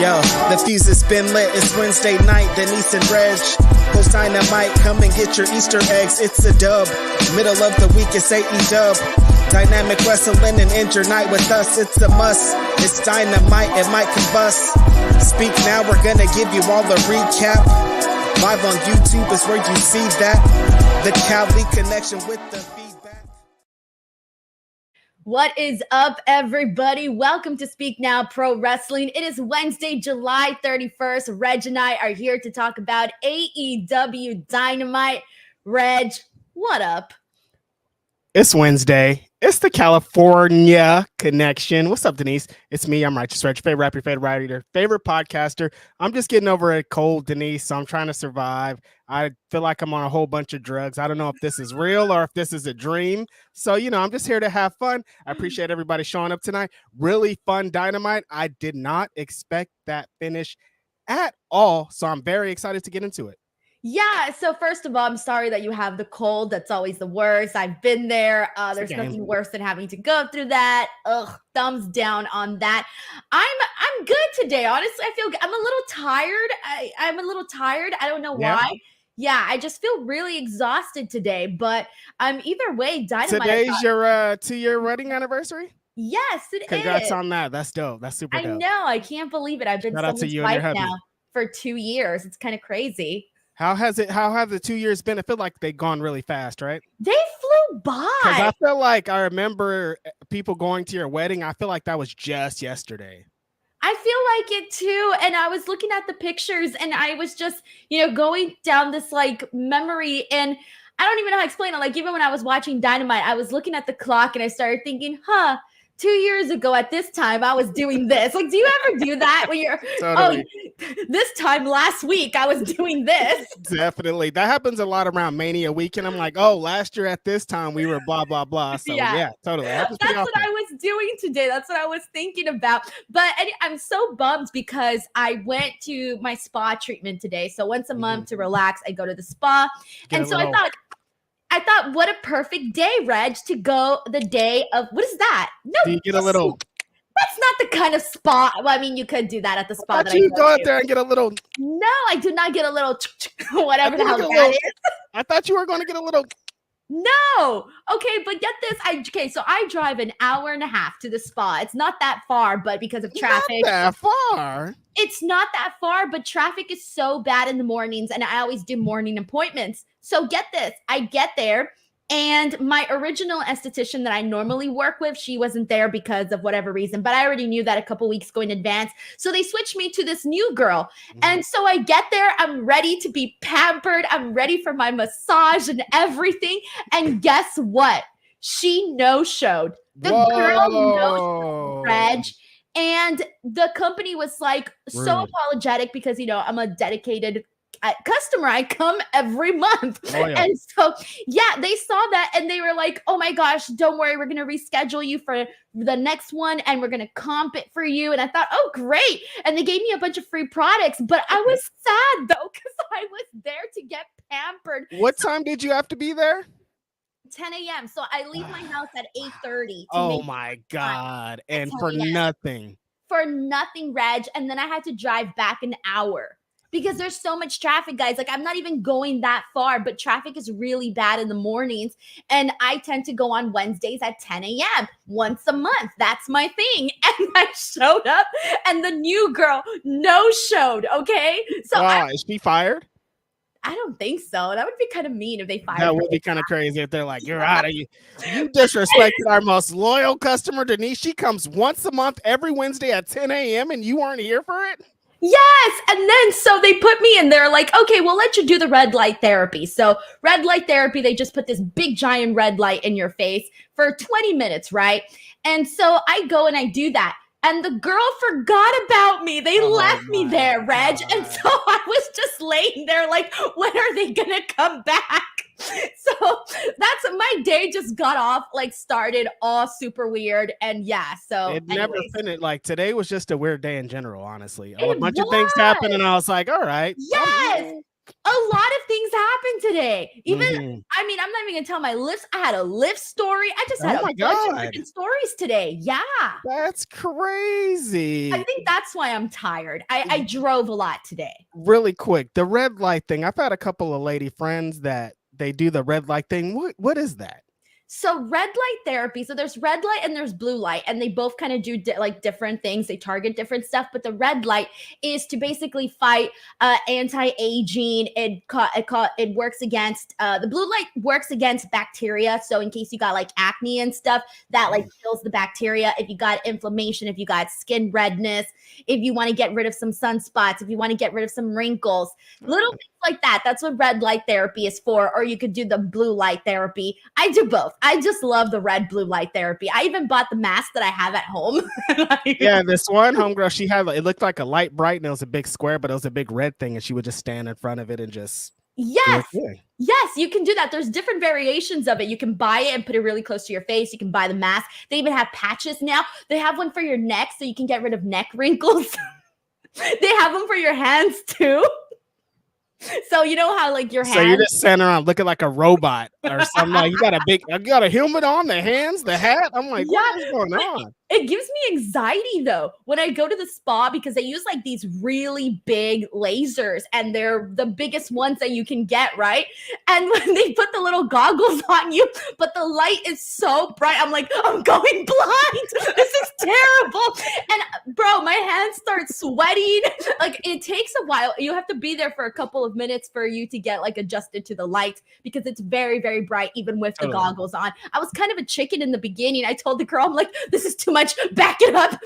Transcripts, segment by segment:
Yo, the fuse has been lit. It's Wednesday night. Denise and Reg host Dynamite. Come and get your Easter eggs. It's a dub. Middle of the week, it's AEW Dynamic Wrestling and End Your Night with us. It's a must. It's Dynamite. It might combust. Speak now. We're gonna give you all the recap. Live on YouTube is where you see that. The Cali connection with the feedback. What is up, everybody? Welcome to Speak Now Pro Wrestling. It is Wednesday, July 31st. Reg and I are here to talk about AEW Dynamite. Reg, what up? It's Wednesday. It's the California connection. What's up, Denise? It's me. I'm Righteous Reg, favorite rapper, favorite writer, favorite podcaster. I'm just getting over a cold, Denise, so I'm trying to survive. I feel like I'm on a whole bunch of drugs. I don't know if this is real or if this is a dream. So, I'm just here to have fun. I appreciate everybody showing up tonight. Really fun Dynamite. I did not expect that finish at all, so I'm very excited to get into it. Yeah, so first of all, I'm sorry that you have the cold. That's always the worst. I've been there. There's nothing worse than having to go through that. Ugh, thumbs down on that. I'm good today. Honestly, I feel good. I'm a little tired. I'm a little tired. I don't know why. Yeah, I just feel really exhausted today. But either way, Dynamite. Today's your 2-year wedding anniversary? Yes, it Congrats is. on that. That's dope. That's super dope. I know. I can't believe it. I've been someone's wife now for 2 years. It's kind of crazy. How have the 2 years been? I feel like they've gone really fast, right? They flew by. Because I feel like I remember people going to your wedding. I feel like that was just yesterday. I feel like it too. And I was looking at the pictures and I was just, going down this memory, and I don't even know how to explain it. Like, even when I was watching Dynamite, I was looking at the clock and I started thinking, 2 years ago at this time, I was doing this. Like, do you ever do that when you're, totally. This time last week, I was doing this? Definitely. That happens a lot around Mania weekend. I'm like, last year at this time, we were blah, blah, blah. So yeah totally. That's what I was doing today. That's what I was thinking about. But I'm so bummed because I went to my spa treatment today. So once a month to relax, I go to the spa. I thought, what a perfect day, Reg, to go the day of, what is that? No, do you get a little? That's not the kind of spa. Well, I mean, you could do that at the spa. You go out there and get a little. No, I do not get a little, whatever the hell that is. I thought you were going to get a little. No. Okay, but get this. So I drive an hour and a half to the spa. It's not that far, but because of traffic. Not that far. It's not that far, but traffic is so bad in the mornings, and I always do morning appointments. So get this. I get there, and my original esthetician that I normally work with, she wasn't there because of whatever reason, but I already knew that a couple weeks ago in advance. So they switched me to this new girl. And so I get there, I'm ready to be pampered. I'm ready for my massage and everything. And guess what? She no-showed. The girl no-showed, Reg. And the company was like so apologetic because, I'm a dedicated customer. I come every month. And so, they saw that and they were like, oh my gosh, don't worry. We're going to reschedule you for the next one and we're going to comp it for you. And I thought, oh, great. And they gave me a bunch of free products, but I was sad though, because I was there to get pampered. What time did you have to be there? 10 a.m. So I leave my house at 8:30. Oh my God. And for nothing. For nothing, Reg. And then I had to drive back an hour because there's so much traffic, guys. Like, I'm not even going that far, but traffic is really bad in the mornings. And I tend to go on Wednesdays at 10 a.m. once a month. That's my thing. And I showed up and the new girl no-showed, okay? So is she fired? I don't think so. That would be kind of mean if they fired her. That would be kind of crazy if they're like, you're out of you. You disrespected our most loyal customer, Denise. She comes once a month every Wednesday at 10 a.m. and you weren't here for it? Yes. And then so they put me in there like, okay, we'll let you do the red light therapy. So red light therapy, they just put this big giant red light in your face for 20 minutes, right? And so I go and I do that. And the girl forgot about me. They left me there, Reg. God. And so I was just laying there like, when are they going to come back? So that's my day just got off, started all super weird. And so it never finished. Like, today was just a weird day in general, honestly. A bunch of things happened and I was like, all right. Yes. A lot of things happened today. Even, I mean, I'm not even gonna tell my lifts. I had a lift story. I just had a bunch of freaking stories today. Yeah. That's crazy. I think that's why I'm tired. I drove a lot today. Really quick, the red light thing. I've had a couple of lady friends that they do the red light thing. What is that? So red light therapy. So there's red light and there's blue light, and they both kind of do like different things. They target different stuff, but the red light is to basically fight anti-aging. It works against the blue light works against bacteria. So in case you got like acne and stuff, that like kills the bacteria. If you got inflammation, if you got skin redness, if you want to get rid of some sunspots, if you want to get rid of some wrinkles, little things like that. That's what red light therapy is for. Or you could do the blue light therapy. I do both. I just love the red blue light therapy. I even bought the mask that I have at home. Yeah, this one homegirl, she had, it looked like a light bright and it was a big square, but it was a big red thing, and she would just stand in front of it and just yes, you can do that. There's different variations of it. You can buy it and put it really close to your face. You can buy the mask. They even have patches now. They have one for your neck so you can get rid of neck wrinkles. They have them for your hands too. So you know how like your hands. So you're just standing around looking like a robot or something. Like you got a helmet on, the hands, the hat. I'm like, what is going on? It gives me anxiety though when I go to the spa because they use like these really big lasers and they're the biggest ones that you can get, right? And when they put the little goggles on you, but the light is so bright, I'm like, I'm going blind. This is terrible. And bro, my hands start sweating. Like it takes a while. You have to be there for a couple of minutes for you to get like adjusted to the light because it's very, very bright even with the goggles on. I was kind of a chicken in the beginning. I told the girl, I'm like, this is too much. Back it up.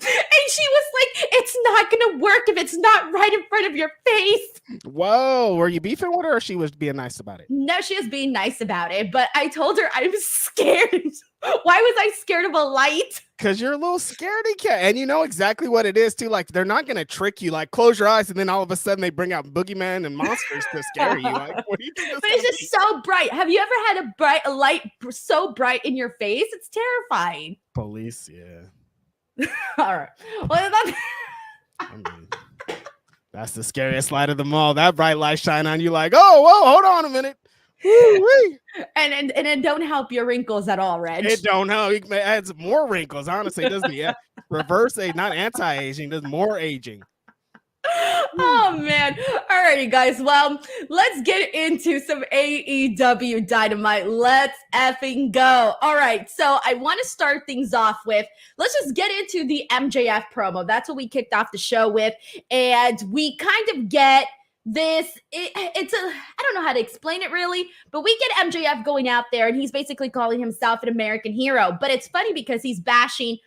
And she was like, it's not going to work if it's not right in front of your face. Whoa. Were you beefing with her or she was being nice about it? No, she was being nice about it. But I told her I was scared. Why was I scared of a light? Because you're a little scaredy cat. And you know exactly what it is, too. Like, they're not going to trick you. Like, close your eyes and then all of a sudden they bring out boogeyman and monsters to scare you. Like, what do you think? But it's just so bright. Have you ever had a light so bright in your face? It's terrifying. Police, yeah. All right. Well, I mean, that's the scariest light of them all. That bright light shine on you like, oh, whoa, hold on a minute. Woo-wee. And it don't help your wrinkles at all, Reg. It don't help. It adds more wrinkles, honestly. It doesn't. Yeah. Reverse age, not anti-aging, does more aging. Oh man. Alrighty, guys. Well, let's get into some AEW Dynamite. Let's effing go. All right. So I want to start things off with, let's just get into the MJF promo. That's what we kicked off the show with. And we kind of get this, I don't know how to explain it really, but we get MJF going out there and he's basically calling himself an American hero. But it's funny because he's bashing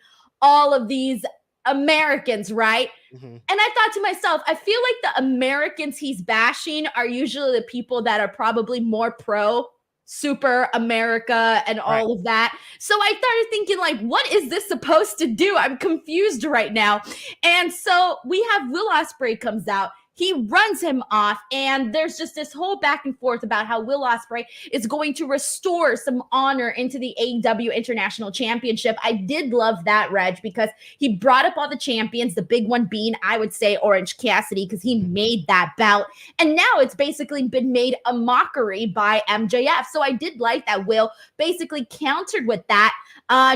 all of these Americans, right? Mm-hmm. And I thought to myself, I feel like the Americans he's bashing are usually the people that are probably more pro super America and all of that. So I started thinking like, what is this supposed to do? I'm confused right now. And so we have Will Ospreay comes out. He runs him off, and there's just this whole back and forth about how Will Ospreay is going to restore some honor into the AEW International Championship. I did love that, Reg, because he brought up all the champions, the big one being, I would say, Orange Cassidy, because he made that belt. And now it's basically been made a mockery by MJF. So I did like that Will basically countered with that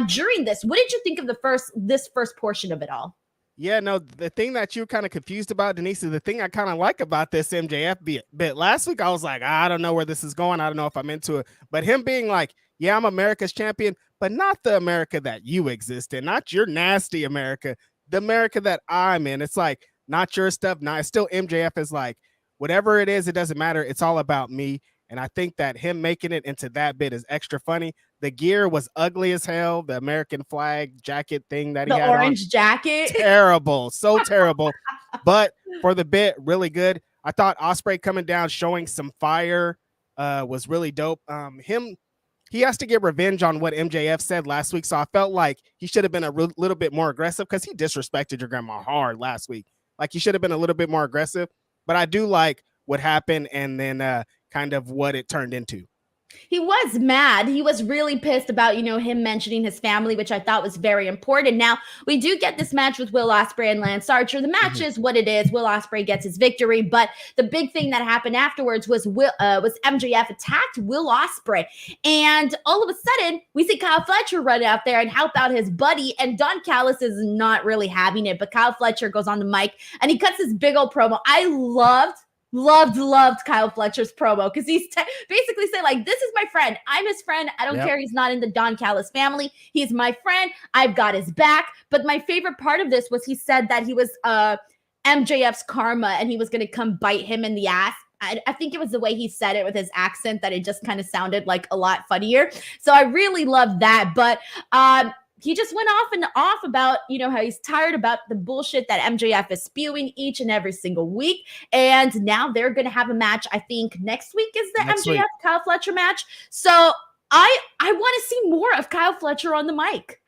during this. What did you think of this first portion of it all? Yeah, no, the thing that you're kind of confused about, Denise, is the thing I kind of like about this MJF bit. Last week, I was like, I don't know where this is going. I don't know if I'm into it. But him being like, yeah, I'm America's champion, but not the America that you exist in, not your nasty America, the America that I'm in. It's like, not your stuff. Not, it's still MJF is like, whatever it is, it doesn't matter. It's all about me. And I think that him making it into that bit is extra funny. The gear was ugly as hell. The American flag jacket thing that he had, the orange jacket, terrible, so terrible. But for the bit, really good. I thought Ospreay coming down, showing some fire, was really dope. He has to get revenge on what MJF said last week. So I felt like he should have been a little bit more aggressive because he disrespected your grandma hard last week. Like he should have been a little bit more aggressive. But I do like what happened and then kind of what it turned into. He was mad. He was really pissed about, him mentioning his family, which I thought was very important. Now, we do get this match with Will Ospreay and Lance Archer. The match is what it is. Will Ospreay gets his victory, but the big thing that happened afterwards was MJF attacked Will Ospreay, and all of a sudden, we see Kyle Fletcher run out there and help out his buddy, and Don Callis is not really having it, but Kyle Fletcher goes on the mic, and he cuts this big old promo. I loved Kyle Fletcher's promo because he's basically saying, like, this is my friend. I'm his friend. I don't care. He's not in the Don Callis family. He's my friend. I've got his back. But my favorite part of this was he said that he was MJF's karma and he was going to come bite him in the ass. I think it was the way he said it with his accent that it just kind of sounded like a lot funnier. So I really loved that. But he just went off about, how he's tired about the bullshit that MJF is spewing each and every single week. And now they're going to have a match. I think next week is the MJF Kyle Fletcher match. So I want to see more of Kyle Fletcher on the mic.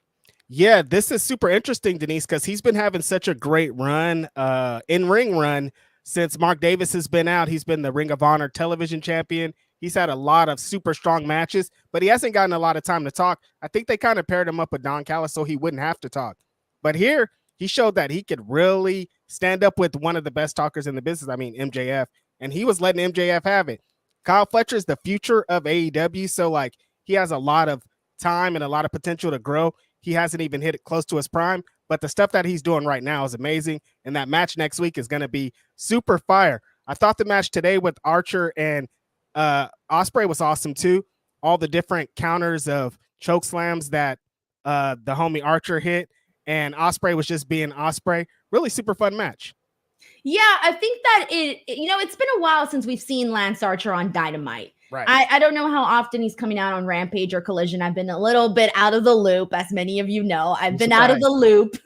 Yeah, this is super interesting, Denise, because he's been having such a great run, in-ring run since Mark Davis has been out. He's been the Ring of Honor television champion. He's had a lot of super strong matches, but he hasn't gotten a lot of time to talk. I think they kind of paired him up with Don Callis so he wouldn't have to talk. But here, he showed that he could really stand up with one of the best talkers in the business. I mean, MJF. And he was letting MJF have it. Kyle Fletcher is the future of AEW. So, like, he has a lot of time and a lot of potential to grow. He hasn't even hit it close to his prime. But the stuff that he's doing right now is amazing. And that match next week is going to be super fire. I thought the match today with Archer and Osprey was awesome too. All the different counters of choke slams that the homie Archer hit, and Osprey was just being Osprey. Really super fun match. Yeah, I think that it's been a while since we've seen Lance Archer on Dynamite. Right. I don't know how often he's coming out on Rampage or Collision. I've been a little bit out of the loop, as many of you know. I've been out of the loop.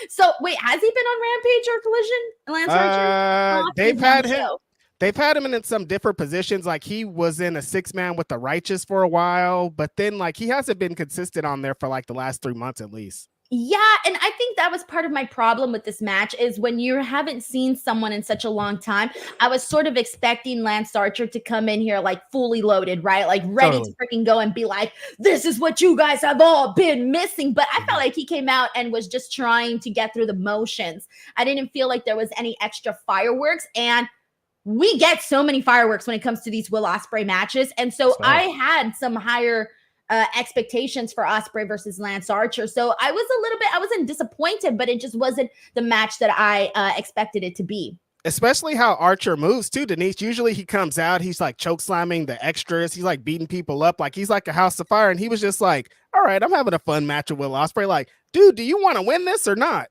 So wait, has he been on Rampage or Collision, Lance Archer? They've had him in some different positions. Like, he was in a 6-man with the Righteous for a while, but then, like, he hasn't been consistent on there for like the last 3 months at least. Yeah, and I think that was part of my problem with this match is when you haven't seen someone in such a long time, I was sort of expecting Lance Archer to come in here like fully loaded, right? Like ready to freaking go and be like, this is what you guys have all been missing. But I felt like he came out and was just trying to get through the motions. I didn't feel like there was any extra fireworks, and we get so many fireworks when it comes to these Will Ospreay matches. And so I had some higher expectations for Osprey versus Lance Archer. So I wasn't disappointed, but it just wasn't the match that I expected it to be. Especially how Archer moves too, Denise. Usually he comes out, he's like choke slamming the extras. He's like beating people up. Like, he's like a house of fire. And he was just like, all right, I'm having a fun match with Will Ospreay. Like, dude, do you want to win this or not?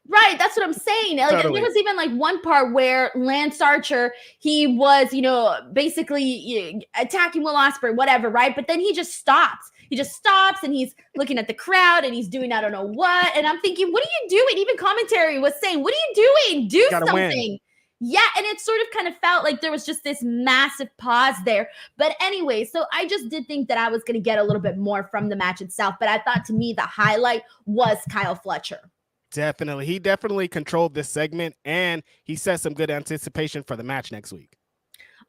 Right, that's what I'm saying. Like, totally. There was even like one part where Lance Archer, he was, basically attacking Will Ospreay, whatever, right? But then he just stops. He just stops and he's looking at the crowd and he's doing I don't know what. And I'm thinking, what are you doing? Even commentary was saying, what are you doing? Do something. Win. Yeah, and it sort of kind of felt like there was just this massive pause there. But anyway, so I just did think that I was going to get a little bit more from the match itself. But I thought, to me, the highlight was Kyle Fletcher. Definitely. He definitely controlled this segment, and he set some good anticipation for the match next week.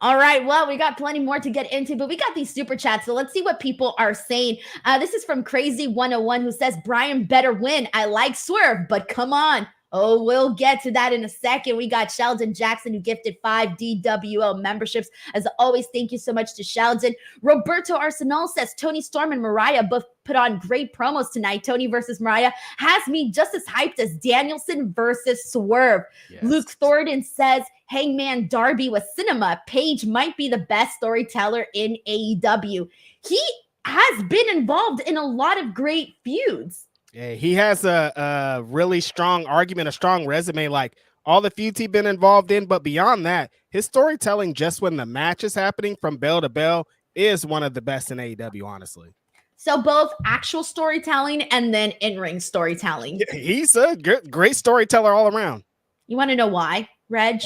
All right. Well, we got plenty more to get into, but we got these super chats. So let's see what people are saying. This is from Crazy 101 who says, Bryan better win. I like Swerve, but come on. Oh, we'll get to that in a second. We got Sheldon Jackson who gifted 5 DWL memberships. As always, thank you so much to Sheldon. Roberto Arsenal says, Tony Storm and Mariah both put on great promos tonight. Tony versus Mariah has me just as hyped as Danielson versus Swerve. Yes. Luke Thornton says, Hangman Darby with cinema. Paige might be the best storyteller in AEW. He has been involved in a lot of great feuds. Yeah, he has a really strong argument, a strong resume, like all the feuds he's been involved in. But beyond that, his storytelling just when the match is happening from bell to bell is one of the best in AEW, honestly. So both actual storytelling and then in-ring storytelling. Yeah, he's a great storyteller all around. You want to know why, Reg?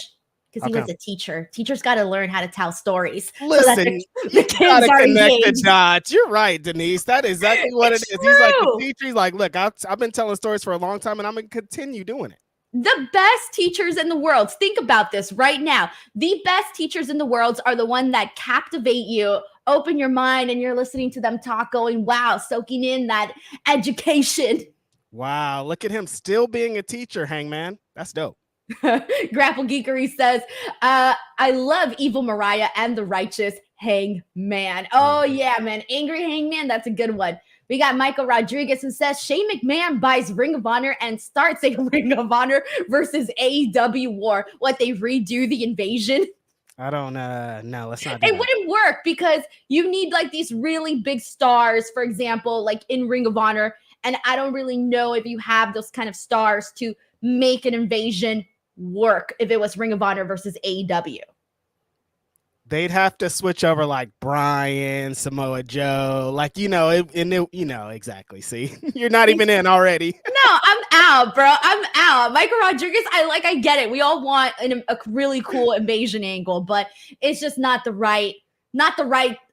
Because he was a teacher. Teachers got to learn how to tell stories. Listen, you got to connect the dots. You're right, Denise. That is exactly what it is. True. He's like a teacher. He's like, look, I've been telling stories for a long time, and I'm going to continue doing it. The best teachers in the world. Think about this right now. The best teachers in the world are the one that captivate you, open your mind, and you're listening to them talk, going, wow, soaking in that education. Wow, look at him still being a teacher, Hangman. That's dope. Grapple Geekery says, I love Evil Mariah and the Righteous Hangman. Oh, yeah, man. Angry Hangman, that's a good one. We got Michael Rodriguez who says Shane McMahon buys Ring of Honor and starts a Ring of Honor versus AEW war. What, they redo the invasion? I don't no, let's not do It that. wouldn't work because you need like these really big stars, for example, like in Ring of Honor. And I don't really know if you have those kind of stars to make an invasion work if it was Ring of Honor versus AEW. They'd have to switch over like Bryan, Samoa Joe, like, exactly. See, you're not even in already. No, I'm out, bro. I'm out. Michael Rodriguez, I get it. We all want a really cool invasion angle, but it's just not the right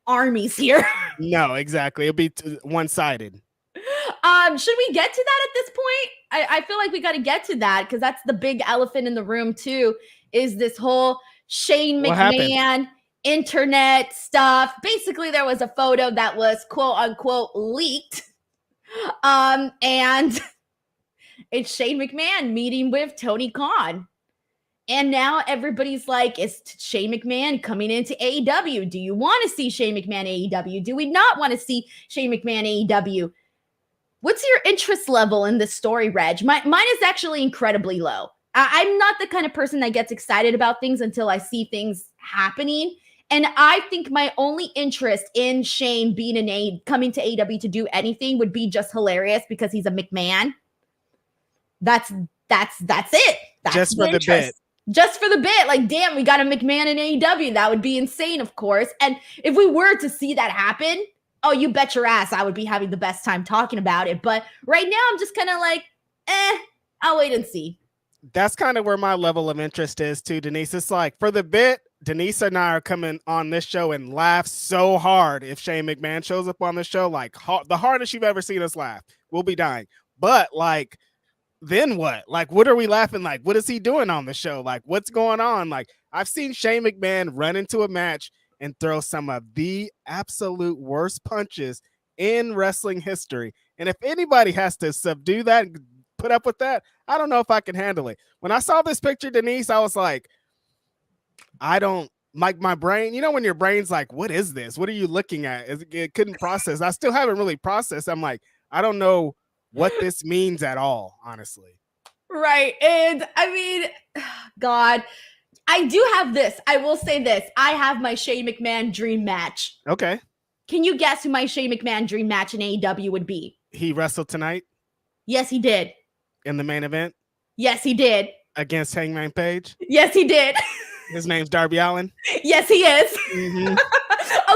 armies here. No, exactly. It'll be one-sided. Should we get to that at this point? I feel like we got to get to that because that's the big elephant in the room too, is this whole Shane McMahon internet stuff. Basically, there was a photo that was quote unquote leaked. And it's Shane McMahon meeting with Tony Khan. And now everybody's like, is Shane McMahon coming into AEW? Do you want to see Shane McMahon AEW? Do we not want to see Shane McMahon AEW? What's your interest level in this story, Reg? Mine is actually incredibly low. I'm not the kind of person that gets excited about things until I see things happening. And I think my only interest in Shane being coming to AEW to do anything would be just hilarious because he's a McMahon. That's it. That's just for the bit. Just for the bit. Like, damn, we got a McMahon in AEW. That would be insane, of course. And if we were to see that happen, oh, you bet your ass I would be having the best time talking about it. But right now, I'm just kind of like, I'll wait and see. That's kind of where my level of interest is too, Denise. It's like, for the bit, Denise and I are coming on this show and laugh so hard if Shane McMahon shows up on the show, like the hardest you've ever seen us laugh. We'll be dying. But like, then what? Like, what are we laughing? Like, what is he doing on the show? Like, what's going on? Like, I've seen Shane McMahon run into a match and throw some of the absolute worst punches in wrestling history. And if anybody has to subdue that, put up with that, I don't know if I can handle it. When I saw this picture, Denise, I was like, I don't like my brain. You know, when your brain's like, what is this? What are you looking at? It couldn't process. I still haven't really processed. I'm like, I don't know what this means at all, honestly. Right. And I mean, God, I do have this. I will say this. I have my Shane McMahon dream match. Okay. Can you guess who my Shane McMahon dream match in AEW would be? He wrestled tonight? Yes, he did. In the main event? Yes, he did. Against Hangman Page? Yes, he did. His name's Darby Allin? Yes, he is. Mm-hmm.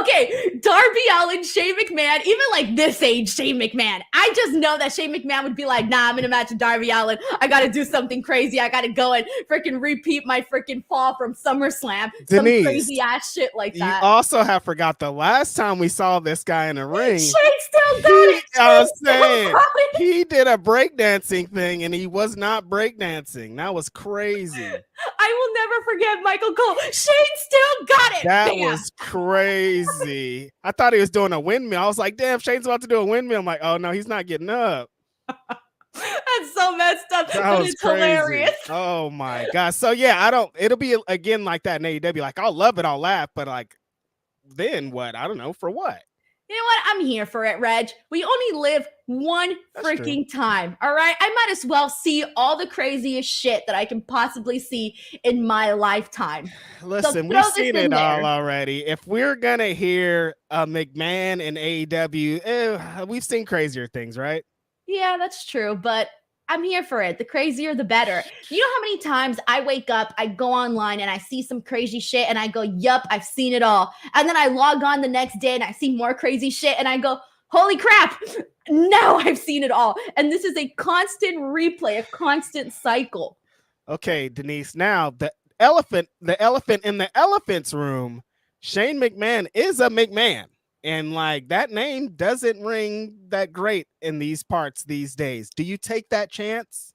Okay, Darby Allin, Shane McMahon, even like this age Shane McMahon. I just know that Shane McMahon would be like, nah, I'm in a match with Darby Allin. I got to do something crazy. I got to go and freaking repeat my freaking fall from SummerSlam. Denise, some crazy ass shit like that. You also have forgot the last time we saw this guy in a ring. Shane still got it. I was saying, he did a breakdancing thing and he was not breakdancing. That was crazy. I will never forget Michael Cole. Shane still got it. That was crazy. I thought he was doing a windmill. I was like, damn, Shane's about to do a windmill. I'm like, oh no, he's not getting up. That's so messed up. That was it's crazy. Hilarious. Oh my God. So yeah, it'll be again like that in AEW. Like, I'll love it, I'll laugh, but like, then what? I don't know, for what? You know what? I'm here for it, Reg. We only live one freaking time. All right. I might as well see all the craziest shit that I can possibly see in my lifetime. Listen, we've seen it all already. If we're going to hear McMahon and AEW, we've seen crazier things, right? Yeah, that's true. But I'm here for it. The crazier, the better. You know how many times I wake up, I go online and I see some crazy shit and I go, yup, I've seen it all. And then I log on the next day and I see more crazy shit and I go, holy crap, now I've seen it all. And this is a constant replay, a constant cycle. Okay, Denise, now the elephant in the elephant's room, Shane McMahon is a McMahon. And like, that name doesn't ring that great in these parts these days. Do you take that chance?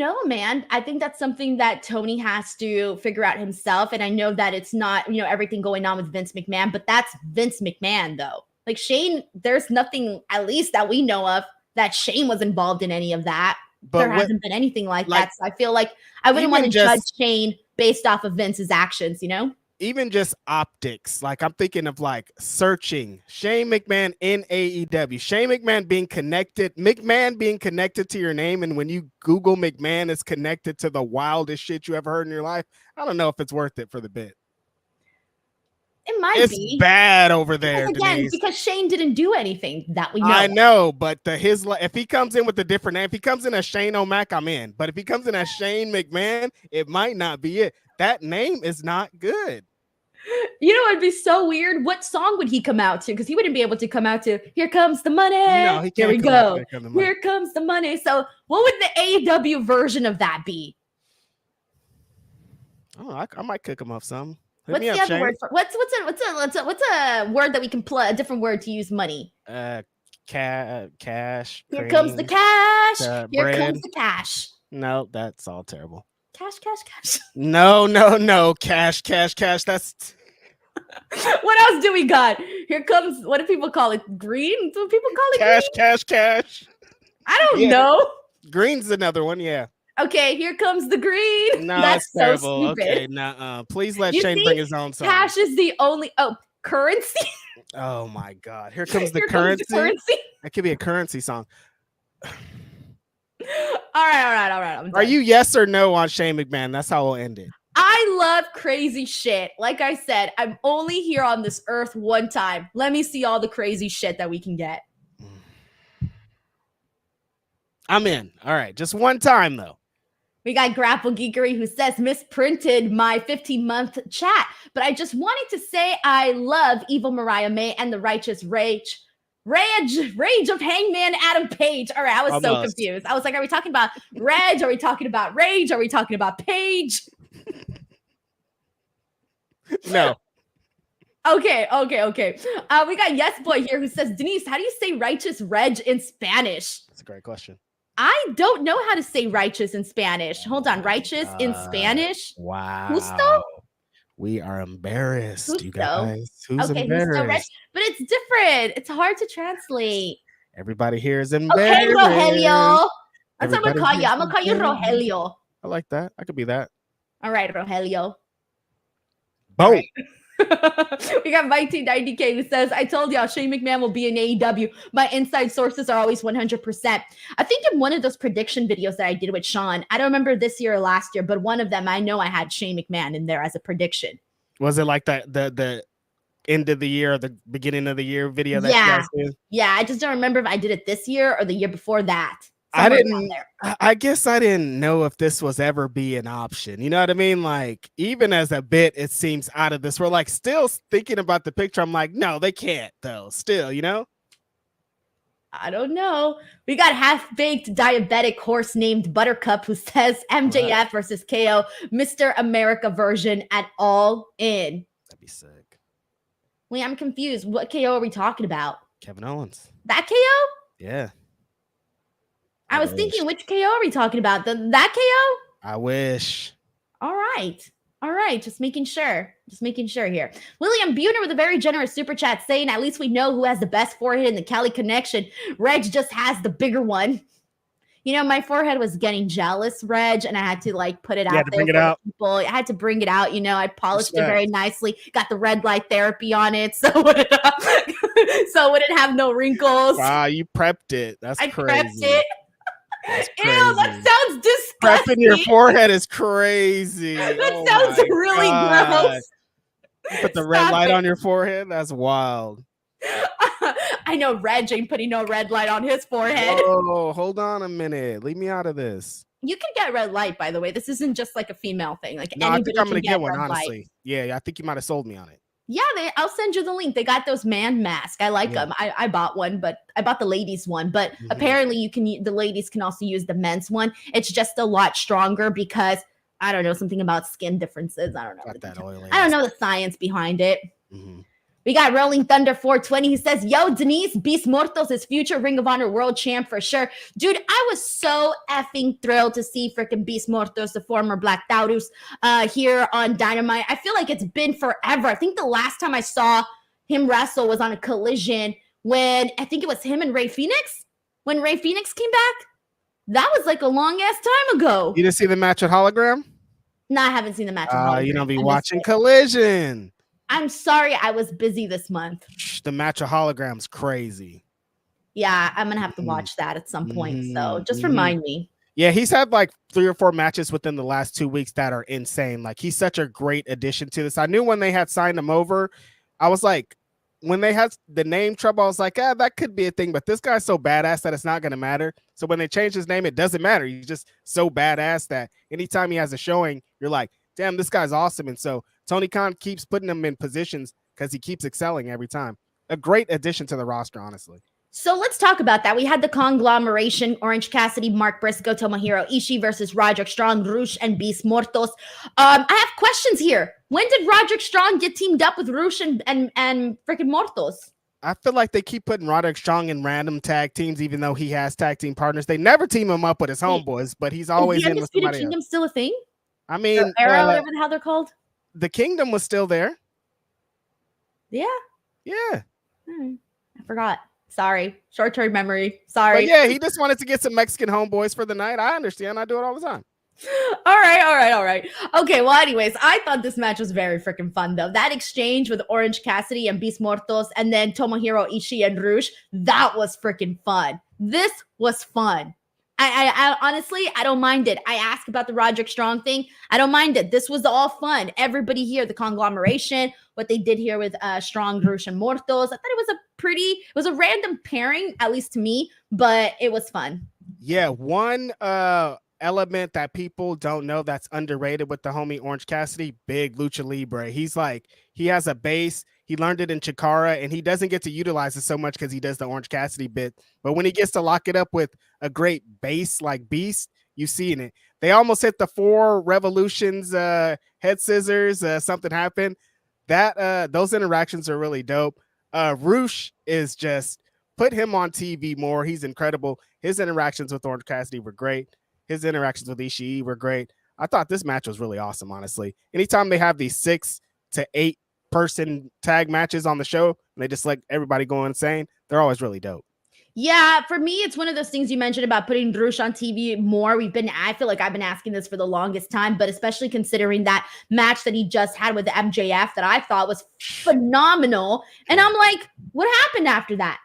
know, man. I think that's something that Tony has to figure out himself. And I know that it's not, everything going on with Vince McMahon, but that's Vince McMahon, though. Like Shane, there's nothing, at least that we know of, that Shane was involved in any of that. But there hasn't been anything like that. So I feel like I wouldn't want to judge Shane based off of Vince's actions, Even just optics. Like I'm thinking of like searching Shane McMahon in AEW. Shane McMahon being connected to your name. And when you Google McMahon, it's connected to the wildest shit you ever heard in your life. I don't know if it's worth it for the bit. It might be. It's bad over there, again, because Shane didn't do anything that we know. I know, but if he comes in with a different name, if he comes in as Shane O'Mac, I'm in. But if he comes in as Shane McMahon, it might not be it. That name is not good. It'd be so weird. What song would he come out to? Because he wouldn't be able to come out to "Here Comes the Money." No, he can't. Here we go. Here comes the money. So, what would the AEW version of that be? Oh, I might cook him up some. What's the other word for what's a word that we can play a different word to use money? Cash. Here comes the cash. Here bread. Comes the cash. No, that's all terrible. Cash. No. Cash. That's what else do we got? Here comes, what do people call it? Green? Do people call it cash? I don't know. Green's another one, yeah. Okay, here comes the green. No, that's so terrible. stupid. Okay, please let Shane bring his own song. Cash is the only currency. Oh my God. Here comes the currency. That could be a currency song. All right. Are you yes or no on Shane McMahon? That's how we'll end it. I love crazy shit. Like I said, I'm only here on this earth one time. Let me see all the crazy shit that we can get. I'm in. All right. Just one time, though. We got Grapple Geekery who says, misprinted my 15-month chat, but I just wanted to say I love Evil Mariah May and the Righteous Rage of Hangman Adam Page. All right, I was so confused. I was like, are we talking about Reg? Are we talking about Rage? Are we talking about Page? No. Okay. We got Yes Boy here who says, Denise, how do you say righteous Reg in Spanish? That's a great question. I don't know how to say righteous in Spanish. Hold on. Righteous in Spanish? Wow. Justo? We are embarrassed, Justo. you guys. Who's embarrassed? But it's different. It's hard to translate. Everybody here is embarrassed. Okay, Rogelio. That's what I'm going to call you. I'm going to call you Rogelio. I like that. I could be that. All right, Rogelio. Boom. Right. We got Mighty 90K who says, I told y'all Shane McMahon will be in AEW. My inside sources are always 100%. I think in one of those prediction videos that I did with Sean, I don't remember this year or last year, but one of them, I know I had Shane McMahon in there as a prediction. Was it like the end of the year or the beginning of the year video that you guys did? Yeah, I just don't remember if I did it this year or the year before that. I guess I didn't know if this was ever be an option. You know what I mean? Like, even as a bit, it seems out of this. We're like still thinking about the picture. I'm like, no, they can't though. Still, I don't know. We got half-baked diabetic horse named Buttercup who says MJF versus KO, Mr. America version at All In. That'd be sick. Wait, I'm confused. What KO are we talking about? Kevin Owens. That KO? Yeah. I was thinking, which KO are we talking about? That KO? I wish. All right. Just making sure here. William Buhner with a very generous super chat saying, at least we know who has the best forehead in the Cali connection. Reg just has the bigger one. My forehead was getting jealous, Reg, and I had to put it out there for people. I had to bring it out. I polished it very nicely. Got the red light therapy on it, so it wouldn't have no wrinkles. Wow, you prepped it. That's crazy. I prepped it. Ew, that sounds disgusting. Prepping your forehead is crazy. That sounds really gross. You put the red light on your forehead? That's wild. I know Reg ain't putting no red light on his forehead. Oh, hold on a minute. Leave me out of this. You can get red light, by the way. This isn't just like a female thing. I think I'm going to get one, honestly. Light. Yeah, I think you might have sold me on it. Yeah, I'll send you the link. They got those man masks. I like them. I bought one, but I bought the ladies one. But apparently the ladies can also use the men's one. It's just a lot stronger because, I don't know, something about skin differences. I don't know. Got that oil. I don't know the science behind it. Mm-hmm. We got Rolling Thunder 420. He says, yo, Denise, Beast Mortos is future Ring of Honor world champ for sure. Dude, I was so effing thrilled to see freaking Beast Mortos, the former Black Taurus, here on Dynamite. I feel like it's been forever. I think the last time I saw him wrestle was on a Collision when I think it was him and Ray Phoenix. When Ray Phoenix came back, that was like a long ass time ago. You didn't see the match at Hologram? No, I haven't seen the match. You don't be watching Collision. I'm sorry, I was busy this month. The match of Holograms crazy. Yeah, I'm gonna have to watch that at some point. So just remind me. Yeah, he's had like 3 or 4 matches within the last 2 weeks that are insane. Like he's such a great addition to this. I knew when they had signed him over, I was like, when they had the name trouble, I was like, that could be a thing. But this guy's so badass that it's not gonna matter. So when they change his name, it doesn't matter. He's just so badass that anytime he has a showing, you're like, damn, this guy's awesome. And so Tony Khan keeps putting him in positions because he keeps excelling every time. A great addition to the roster, honestly. So let's talk about that. We had the Conglomeration, Orange Cassidy, Mark Briscoe, Tomohiro Ishii versus Roderick Strong, Rush, and Beast Mortos. I have questions here. When did Roderick Strong get teamed up with Rush and freaking Mortos? I feel like they keep putting Roderick Strong in random tag teams, even though he has tag team partners. They never team him up with his homeboys, but he's always in with somebody Kingdom else. Still a thing? I mean, Arrow, whatever the hell they're called. The Kingdom was still there. Yeah. Yeah. I forgot. Sorry. Short-term memory. Sorry. But yeah, he just wanted to get some Mexican homeboys for the night. I understand. I do it all the time. All right. Okay, well, anyways, I thought this match was very freaking fun, though. That exchange with Orange Cassidy and Beast Mortos and then Tomohiro Ishii and Rush, that was freaking fun. This was fun. I honestly, I don't mind it. I asked about the Roderick Strong thing. I don't mind it. This was all fun. Everybody here, the Conglomeration, what they did here with Strong, Rush, and Mortos. I thought it was a random pairing, at least to me, but it was fun. Yeah, one element that people don't know that's underrated with the homie Orange Cassidy, big lucha libre. He's like, he has a base. He learned it in Chikara, and he doesn't get to utilize it so much because he does the Orange Cassidy bit. But when he gets to lock it up with a great base like Beast, you see in it. They almost hit the 4 revolutions, head scissors, something happened. That those interactions are really dope. Rush is just, put him on TV more. He's incredible. His interactions with Orange Cassidy were great. His interactions with Ishii were great. I thought this match was really awesome, honestly. Anytime they have these 6 to 8 person tag matches on the show and they just let everybody go insane, they're always really dope. Yeah, for me, it's one of those things you mentioned about putting Rush on TV more. I feel like I've been asking this for the longest time, but especially considering that match that he just had with the MJF that I thought was phenomenal. And I'm like, what happened after that?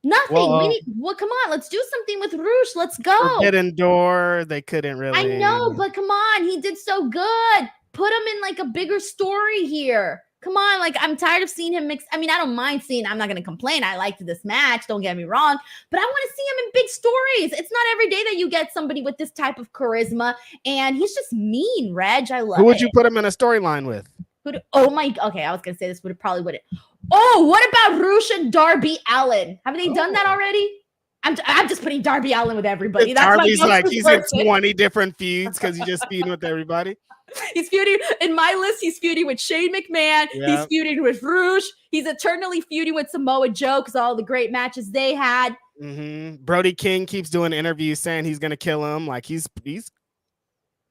Nothing. Come on, let's do something with Rush. Let's go. Forbidden Door, they couldn't really. I know, but come on, he did so good. Put him in like a bigger story here. Come on, like I'm tired of seeing him mix. I mean, I don't mind seeing, I'm not going to complain. I liked this match, don't get me wrong, but I want to see him in big stories. It's not every day that you get somebody with this type of charisma, and he's just mean, Reg. I love it. Who would you put him in a storyline with? Okay, I was going to say this, but it probably wouldn't. Oh, what about Rush and Darby Allin? Haven't they done that already? I'm just putting Darby Allin with everybody. That's Darby's like, he's in 20 different feuds because he's just feuding with everybody. He's feuding in my list. He's feuding with Shane McMahon. Yep. He's feuding with Rush. He's eternally feuding with Samoa Joe because all the great matches they had. Mm-hmm. Brody King keeps doing interviews saying he's gonna kill him. Like he's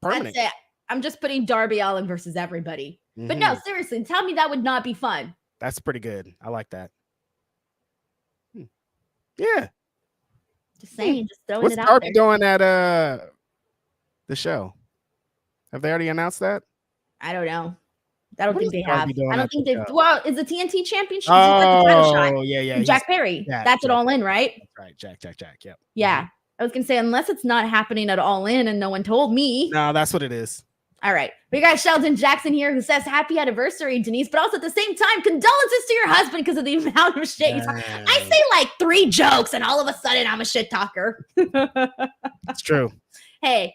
permanent. That's it. I'm just putting Darby Allin versus everybody. Mm-hmm. But no, seriously, tell me that would not be fun. That's pretty good. I like that. Yeah. Just saying, just throwing What's it out Darby there. doing at the show? Have they already announced that? I don't know. I don't think they have. I don't think they've. Well, is the TNT Championship? Oh, yeah. Jack Perry. That's it all in, right? That's right. Jack. Yep. Yeah. I was going to say, unless it's not happening at all in and no one told me. No, that's what it is. All right. We got Sheldon Jackson here who says happy anniversary, Denise, but also at the same time, condolences to your husband because of the amount of shit you talk. I say like 3 jokes and all of a sudden I'm a shit talker. That's true. Hey.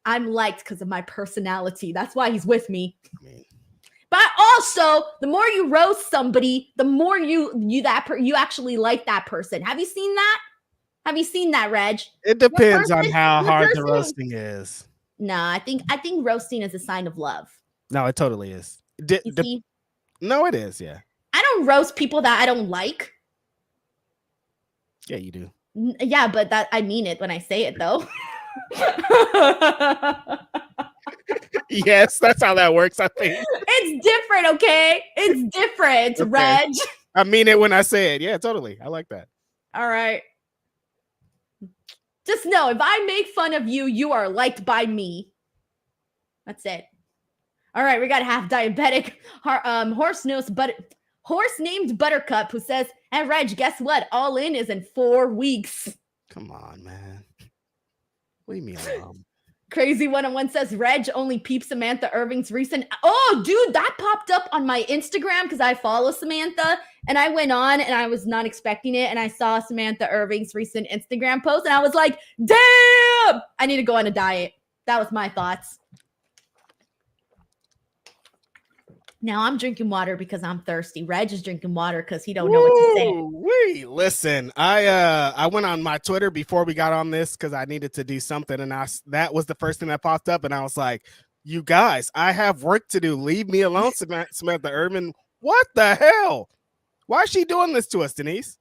I'm liked because of my personality. That's why he's with me. But also, the more you roast somebody, the more you actually like that person. Have you seen that, Reg? It depends on how hard the roasting is. No, I think roasting is a sign of love. No, it totally is. See? No, it is. Yeah. I don't roast people that I don't like. Yeah, you do. Yeah, but that I mean it when I say it, though. Yes, that's how that works, I think. It's different, okay? It's different, Okay. Reg. I mean it when I say it. Yeah, totally. I like that. All right. Just know, if I make fun of you, you are liked by me. That's it. All right, we got half diabetic horse named Buttercup, who says, "Hey Reg, guess what? Allin is in 4 weeks." Come on, man. Leave me alone. Crazy 101 says, "Reg only peeped Samantha Irving's recent." Oh, dude, that popped up on my Instagram because I follow Samantha, and I went on and I was not expecting it, and I saw Samantha Irving's recent Instagram post, and I was like, "Damn, I need to go on a diet." That was my thoughts. Now I'm drinking water because I'm thirsty. Reg is drinking water because he don't know what to say. Wait, listen, I went on my Twitter before we got on this because I needed to do something, and that was the first thing that popped up, and I was like, "You guys, I have work to do. Leave me alone, Samantha Irving. What the hell? Why is she doing this to us, Denise?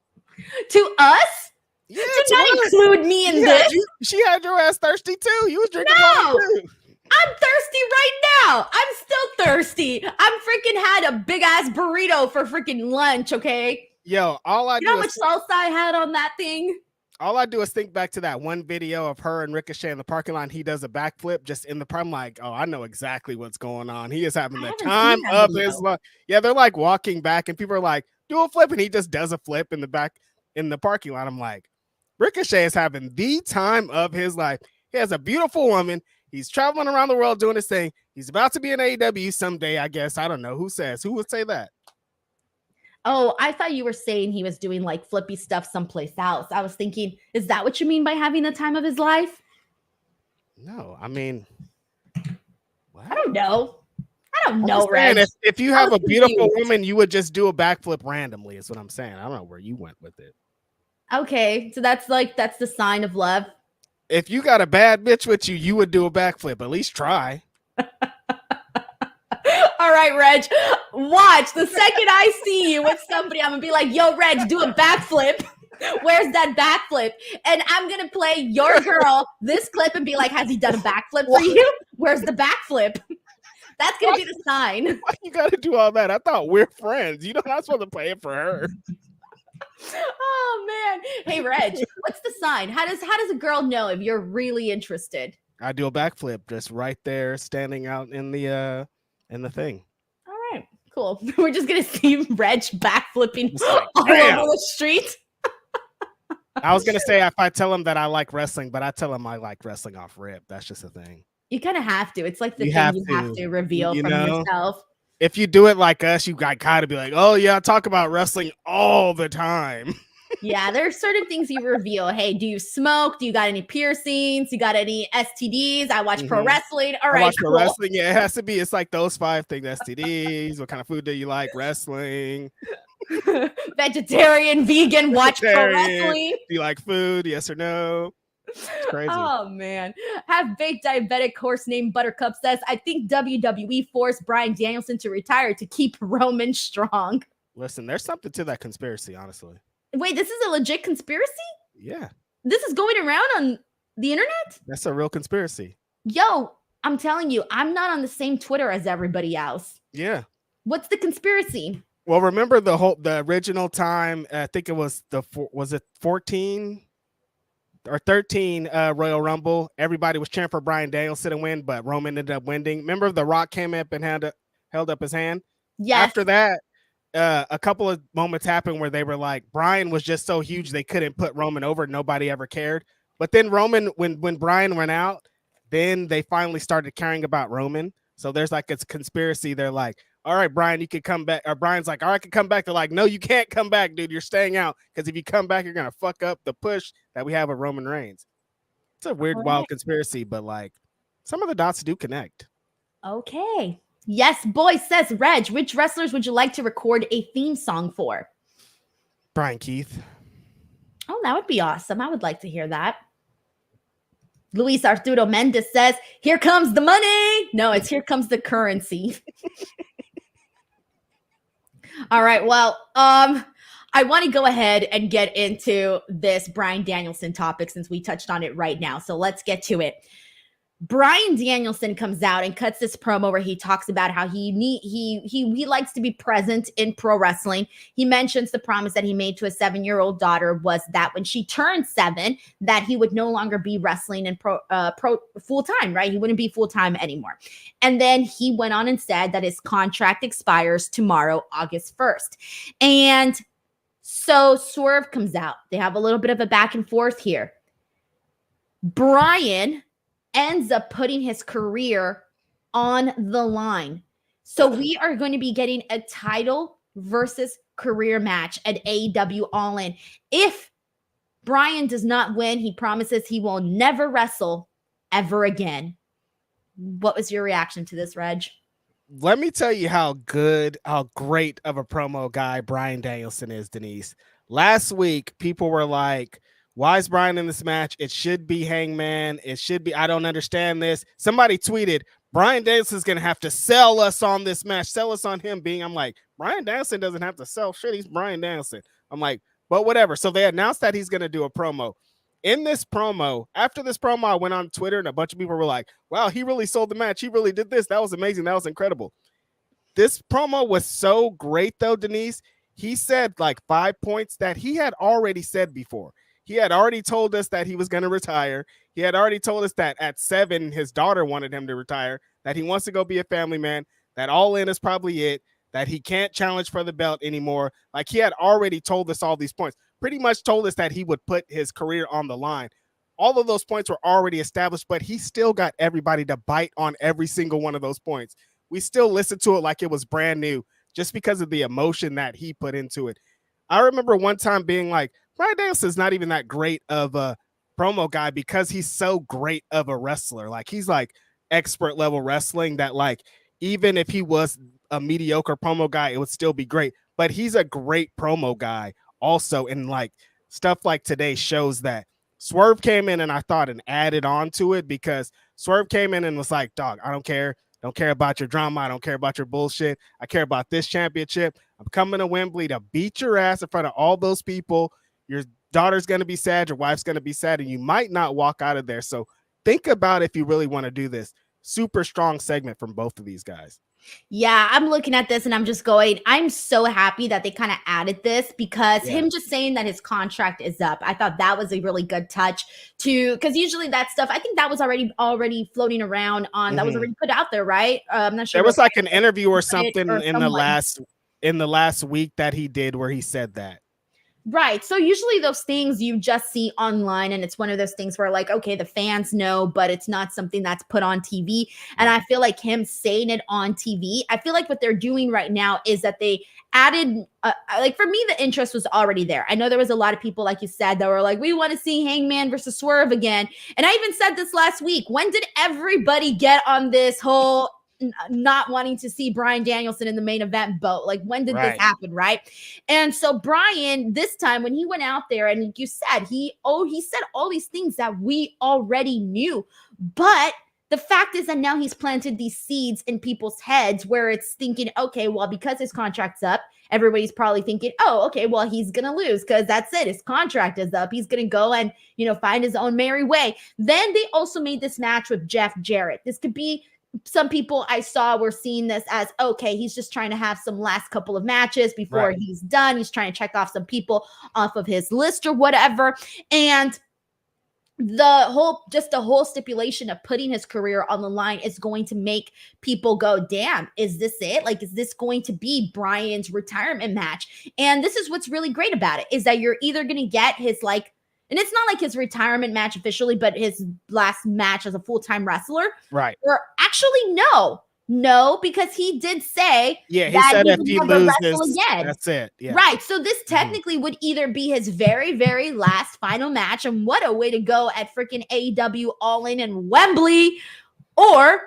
To us? Yeah, Do not include me in this. She had your ass thirsty too. You was drinking water too. I'm thirsty right now. I'm still thirsty. I'm freaking had a big ass burrito for freaking lunch, okay? Yo, you know how much salsa I had on that thing? All I do is think back to that one video of her and Ricochet in the parking lot. He does a backflip just in the park. I'm like, oh, I know exactly what's going on. He is having the time of his life. Yeah, they're like walking back and people are like, do a flip. And he just does a flip in the back in the parking lot. I'm like, Ricochet is having the time of his life. He has a beautiful woman. He's traveling around the world doing his thing. He's about to be in AEW someday, I guess. I don't know. Who says? Who would say that? Oh, I thought you were saying he was doing like flippy stuff someplace else. I was thinking, is that what you mean by having the time of his life? No, I mean, what? I don't know. I don't know, Reg. If you have a beautiful woman, you would just do a backflip randomly, is what I'm saying. I don't know where you went with it. Okay, so that's the sign of love. If you got a bad bitch with you, you would do a backflip. At least try. All right, Reg. Watch. The second I see you with somebody, I'm going to be like, yo, Reg, do a backflip. Where's that backflip? And I'm going to play your girl this clip and be like, has he done a backflip for you? Where's the backflip? That's going to be the sign. Why you got to do all that? I thought we're friends. You're not supposed to play it for her. Oh man. Hey Reg, what's the sign? How does a girl know if you're really interested? I do a backflip just right there, standing out in the thing. All right, cool. We're just gonna see Reg backflipping like, all over the street. I was gonna say if I tell him that I like wrestling, but I tell him I like wrestling off rip. That's just a thing. You kind of have to. It's like the thing you have to reveal from yourself. If you do it like us, you got kind of be like, oh yeah, I talk about wrestling all the time. Yeah, there's certain things you reveal. Hey, do you smoke? Do you got any piercings? You got any STDs? I watch pro wrestling. All right, pro wrestling. Yeah, it has to be. It's like those 5 things: STDs. What kind of food do you like? Wrestling. Vegetarian, vegan. Watch pro wrestling. Do you like food? Yes or no? It's crazy. Oh man. Have baked diabetic horse named Buttercup says, I think WWE forced Bryan Danielson to retire to keep Roman strong. Listen, there's something to that conspiracy, honestly. Wait, this is a legit conspiracy? Yeah. This is going around on the internet? That's a real conspiracy. Yo, I'm telling you, I'm not on the same Twitter as everybody else. Yeah. What's the conspiracy? Well, remember the original time, I think it was 14 or 13 Royal Rumble. Everybody was cheering for Bryan Danielson to win, but Roman ended up winning. Remember The Rock came up and held up his hand? Yes. After that, a couple of moments happened where they were like, Bryan was just so huge they couldn't put Roman over. Nobody ever cared. But then Roman, when Bryan went out, then they finally started caring about Roman. So there's like a conspiracy. They're like, all right, Bryan, you can come back. Or Bryan's like, all right, I can come back. They're like, no, you can't come back, dude. You're staying out. Because if you come back, you're going to fuck up the push that we have with Roman Reigns. It's a weird, wild conspiracy, but like some of the dots do connect. Okay. Yes, boy, says Reg. Which wrestlers would you like to record a theme song for? Brian Keith. Oh, that would be awesome. I would like to hear that. Luis Arturo Mendez says, here comes the money. No, it's here comes the currency. All right. Well, I want to go ahead and get into this Bryan Danielson topic since we touched on it right now. So let's get to it. Bryan Danielson comes out and cuts this promo where he talks about how he likes to be present in pro wrestling. He mentions the promise that he made to a 7-year-old daughter was that when she turned 7, that he would no longer be wrestling in pro full time, right? He wouldn't be full time anymore. And then he went on and said that his contract expires tomorrow, August 1st. And so Swerve comes out. They have a little bit of a back and forth here. Bryan ends up putting his career on the line. So we are going to be getting a title versus career match at AEW Allin. If Bryan does not win, he promises he will never wrestle ever again. What was your reaction to this, Reg? Let me tell you how great of a promo guy Bryan Danielson is, Denise. Last week, people were like, why is Bryan in this match? It should be Hangman. It should be, I don't understand this. Somebody tweeted, Bryan Danielson's going to have to sell us on this match. Sell us on him being, I'm like, Bryan Danielson doesn't have to sell shit. He's Bryan Danielson. I'm like, but whatever. So they announced that he's going to do a promo. In this promo, after this promo, I went on Twitter and a bunch of people were like, wow, he really sold the match. He really did this. That was amazing. That was incredible. This promo was so great, though, Denise. He said like 5 points that he had already said before. He had already told us that he was going to retire. He had already told us that at 7, his daughter wanted him to retire, that he wants to go be a family man, that Allin is probably it, that he can't challenge for the belt anymore. Like, he had already told us all these points, pretty much told us that he would put his career on the line. All of those points were already established, but he still got everybody to bite on every single one of those points. We still listened to it like it was brand new just because of the emotion that he put into it. I remember one time being like, Bryan Danielson's not even that great of a promo guy because he's so great of a wrestler. Like, he's like expert level wrestling that, like, even if he was a mediocre promo guy, it would still be great. But he's a great promo guy also. And like stuff like today shows that. Swerve came in and I thought and added on to it because Swerve came in and was like, dog, I don't care. Don't care about your drama. I don't care about your bullshit. I care about this championship. I'm coming to Wembley to beat your ass in front of all those people. Your daughter's going to be sad. Your wife's going to be sad. And you might not walk out of there. So think about if you really want to do this. Super strong segment from both of these guys. Yeah, I'm looking at this and I'm just going, I'm so happy that they kind of added this because him just saying that his contract is up, I thought that was a really good touch to, because usually that stuff, I think that was already floating around on, that was already put out there, right? I'm not sure. There was like an interview or something in the last week that he did where he said that. Right. So usually those things you just see online and it's one of those things where like, okay, the fans know, but it's not something that's put on TV. And I feel like him saying it on TV, I feel like what they're doing right now is that they added, like for me, the interest was already there. I know there was a lot of people, like you said, that were like, we want to see Hangman versus Swerve again. And I even said this last week, when did everybody get on this whole not wanting to see Bryan Danielson in the main event boat? Like, when did this happen, right? And so Bryan, this time when he went out there and like you said, he said all these things that we already knew. But the fact is that now he's planted these seeds in people's heads where it's thinking, okay, well, because his contract's up, everybody's probably thinking, oh, okay, well, he's going to lose because that's it. His contract is up. He's going to go and, find his own merry way. Then they also made this match with Jeff Jarrett. This could be, some people I saw were seeing this as, okay, he's just trying to have some last couple of matches before he's done. He's trying to check off some people off of his list or whatever. And the whole stipulation of putting his career on the line is going to make people go, damn, is this it? Like, is this going to be Bryan's retirement match? And this is what's really great about it, is that you're either going to get his and it's not like his retirement match officially, but his last match as a full-time wrestler. Right. Or actually, no, because he did say he said if he loses, that's it. Yeah. Right. So this technically would either be his very, very last final match, and what a way to go at freaking AEW Allin in Wembley, or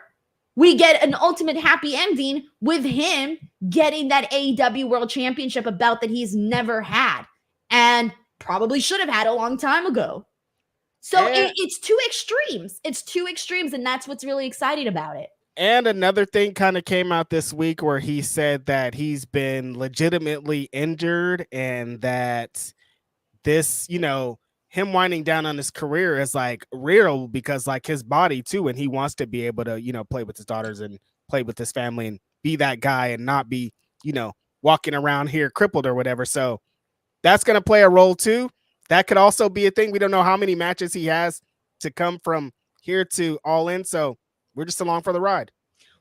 we get an ultimate happy ending with him getting that AEW World Championship, a belt that he's never had. And probably should have had a long time ago. So it's two extremes. It's two extremes, and that's what's really exciting about it. And another thing kind of came out this week where he said that he's been legitimately injured and that this, him winding down on his career is like real because like his body too, and he wants to be able to, play with his daughters and play with his family and be that guy and not be, walking around here crippled or whatever. So that's going to play a role too. That could also be a thing. We don't know how many matches he has to come from here to All In. So we're just along for the ride.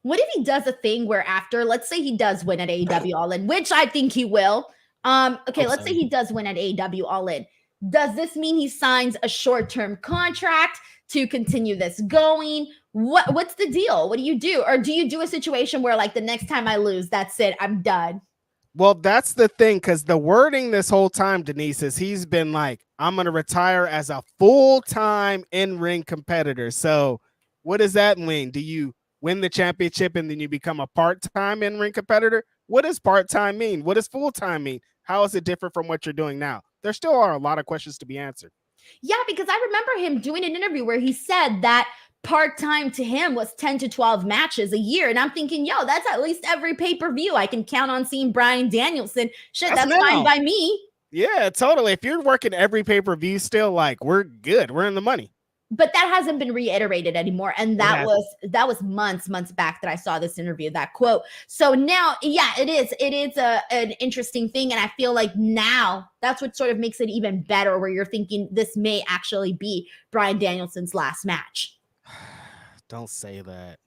What if he does a thing where after, let's say he does win at AEW All In, which I think he will. Let's say he does win at AEW All In. Does this mean he signs a short-term contract to continue this going? What's the deal? What do you do? Or do you do a situation where like the next time I lose, that's it, I'm done? Well, that's the thing, because the wording this whole time, Denise, is he's been like, I'm going to retire as a full-time in-ring competitor. So what does that mean? Do you win the championship and then you become a part-time in-ring competitor? What does part-time mean? What does full-time mean? How is it different from what you're doing now? There still are a lot of questions to be answered. Yeah, because I remember him doing an interview where he said that part-time to him was 10 to 12 matches a year. And I'm thinking, that's at least every pay-per-view. I can count on seeing Bryan Danielson. Shit, that's fine by me. Yeah, totally. If you're working every pay-per-view still, like, we're good. We're in the money. But that hasn't been reiterated anymore. And that was months back that I saw this interview, that quote. So now, it is an interesting thing. And I feel like now that's what sort of makes it even better, where you're thinking this may actually be Bryan Danielson's last match. Don't say that.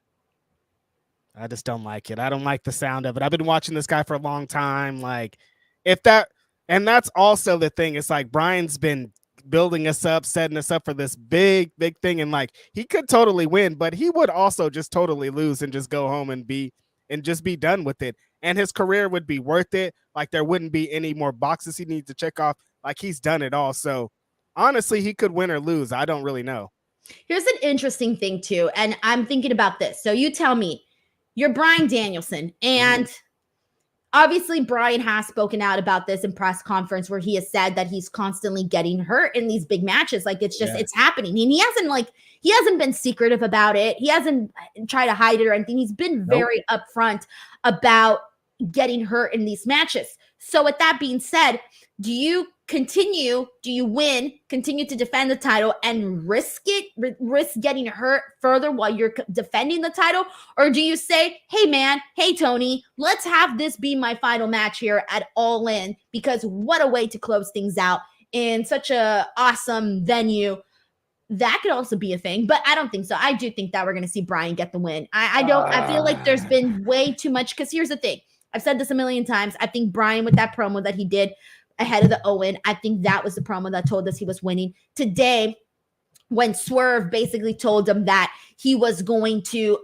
I just don't like it. I don't like the sound of it. I've been watching this guy for a long time. Like, and that's also the thing. It's like Bryan's been building us up, setting us up for this big thing. And like, he could totally win, but he would also just totally lose and just go home and just be done with it. And his career would be worth it. Like, there wouldn't be any more boxes he needs to check off. Like, he's done it all. So honestly, he could win or lose. I don't really know. Here's an interesting thing too. And I'm thinking about this. So you tell me, you're Bryan Danielson, and obviously Bryan has spoken out about this in press conference where he has said that he's constantly getting hurt in these big matches. Like, it's just, it's happening. And he hasn't been secretive about it. He hasn't tried to hide it or anything. He's been very upfront about getting hurt in these matches. So with that being said, do you win, continue to defend the title and risk getting hurt further while you're defending the title? Or do you say, hey Tony, let's have this be my final match here at All In, because what a way to close things out in such a awesome venue. That could also be a thing, but I don't think so. I do think that we're going to see Bryan get the win. I feel like there's been way too much, because here's the thing. I've said this a million times. I think Bryan, with that promo that he did ahead of the Owen, I think that was the promo that told us he was winning. Today, when Swerve basically told him that he was going to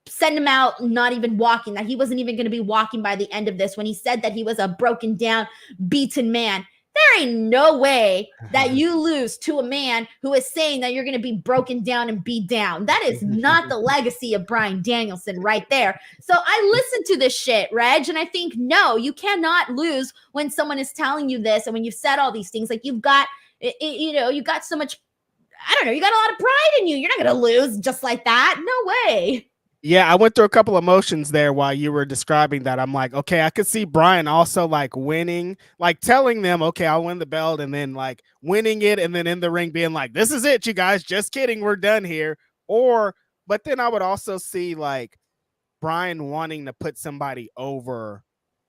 send him out not even walking, that he wasn't even going to be walking by the end of this, when he said that he was a broken down, beaten man. There ain't no way that you lose to a man who is saying that you're going to be broken down and beat down. That is not the legacy of Bryan Danielson right there. So I listen to this shit, Reg, and I think, no, you cannot lose when someone is telling you this. And when you've said all these things, like you got so much, I don't know, you got a lot of pride in you. You're not going to lose just like that. No way. Yeah, I went through a couple emotions there while you were describing that. I'm like, okay, I could see Bryan also like winning, like telling them, okay, I'll win the belt, and then like winning it, and then in the ring being like, this is it, you guys, just kidding, we're done here. But then I would also see like Bryan wanting to put somebody over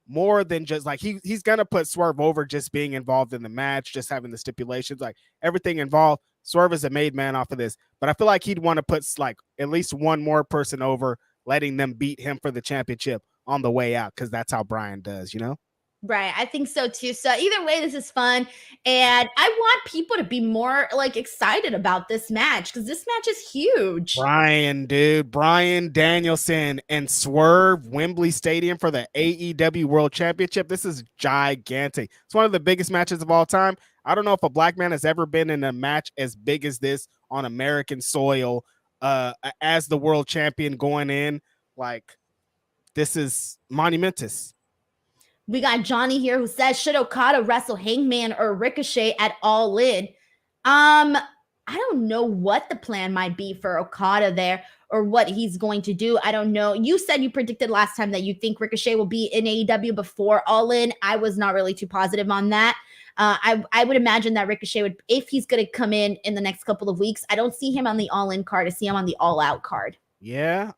more than just like he's gonna put Swerve over just being involved in the match, just having the stipulations, like everything involved. Swerve is a made man off of this, but I feel like he'd want to put like at least one more person over, letting them beat him for the championship on the way out, because that's how Bryan does, Right. I think so too. So either way, this is fun. And I want people to be more like excited about this match, because this match is huge. Bryan Danielson and Swerve, Wembley Stadium for the AEW World Championship. This is gigantic. It's one of the biggest matches of all time. I don't know if a black man has ever been in a match as big as this on American soil as the world champion going in. Like, this is monumentous. We got Johnny here who says, should Okada wrestle Hangman or Ricochet at All In? I I don't know what the plan might be for Okada there or what he's going to do. I don't know. You said you predicted last time that you think Ricochet will be in AEW before Allin. I was not really too positive on that. I would imagine that Ricochet would, if he's going to come in the next couple of weeks, I don't see him on the All-In card. I see him on the All-Out card. Yeah.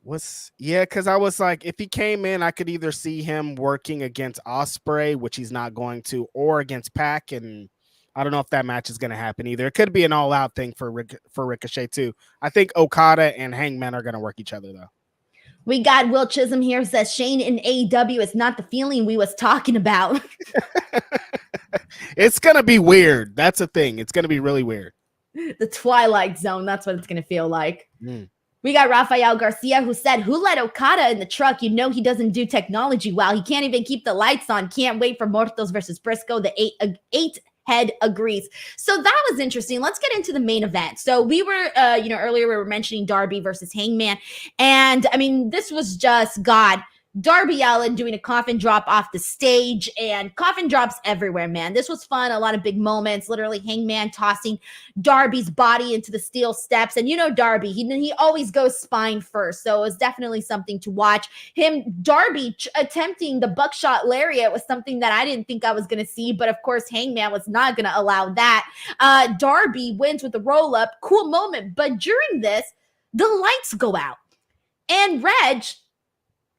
Because I was like, if he came in, I could either see him working against Osprey, which he's not going to, or against Pac, and I don't know if that match is going to happen either. It could be an all-out thing for Ricochet too. I think Okada and Hangman are going to work each other though. We got Will Chisholm here, says Shane in AEW is not the feeling we was talking about. It's going to be weird. That's a thing. It's going to be really weird. The Twilight Zone. That's what it's going to feel like. We got Rafael Garcia, who said, who let Okada in the truck? You know he doesn't do technology well. He can't even keep the lights on. Can't wait for Mortos versus Briscoe. The eight head agrees. So that was interesting. Let's get into the main event. So we were, earlier we were mentioning Darby versus Hangman. And I mean, this was just God. Darby Allin doing a coffin drop off the stage, and coffin drops everywhere, man. This was fun. A lot of big moments. Literally Hangman tossing Darby's body into the steel steps. And you know Darby, he always goes spine first. So it was definitely something to watch. Darby attempting the buckshot lariat was something that I didn't think I was going to see. But of course, Hangman was not going to allow that. Darby wins with a roll up. Cool moment. But during this, the lights go out. And Reg,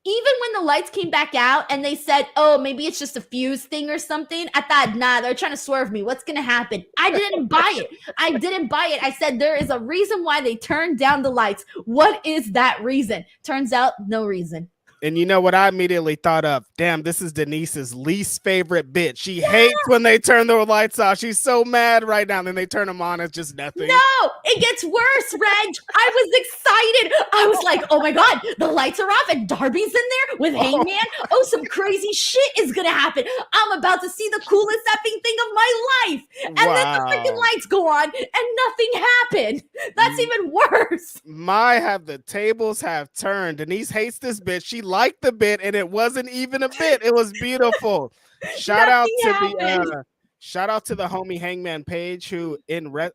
even when the lights came back out and they said, oh, maybe it's just a fuse thing or something, I thought, nah, they're trying to swerve me. What's going to happen? I didn't buy it. I said, there is a reason why they turned down the lights. What is that reason? Turns out, no reason. And you know what I immediately thought of? Damn, this is Denise's least favorite bit. She hates when they turn the lights off. She's so mad right now. Then they turn them on. It's just nothing. No, it gets worse, Reg. I was excited. I was like, oh my God, the lights are off and Darby's in there with Hangman. Oh, some crazy shit is going to happen. I'm about to see the coolest effing thing of my life. And then the freaking lights go on and nothing happened. That's even worse. The tables have turned. Denise hates this bit. She liked the bit and it wasn't even a bit. It was beautiful. Shout out to the homie Hangman Page, who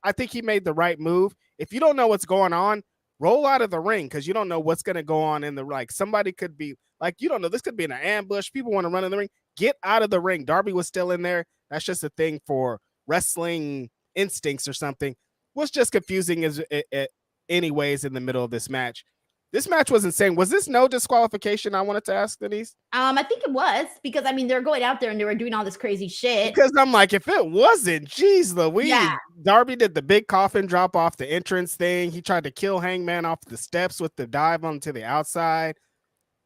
I think he made the right move. If you don't know what's going on, roll out of the ring, because you don't know what's going to go on in the somebody could be like, you don't know, this could be in an ambush. People want to run in the ring. Get out of the ring. Darby was still in there. That's just a thing for wrestling instincts or something. Was just confusing anyways in the middle of this match. This match was insane. Was this no disqualification? I wanted to ask Denise. I think it was, because I mean they're going out there and they were doing all this crazy shit. Because I'm like, if it wasn't, geez Louise. Yeah. Darby did the big coffin drop off the entrance thing. He tried to kill Hangman off the steps with the dive onto the outside.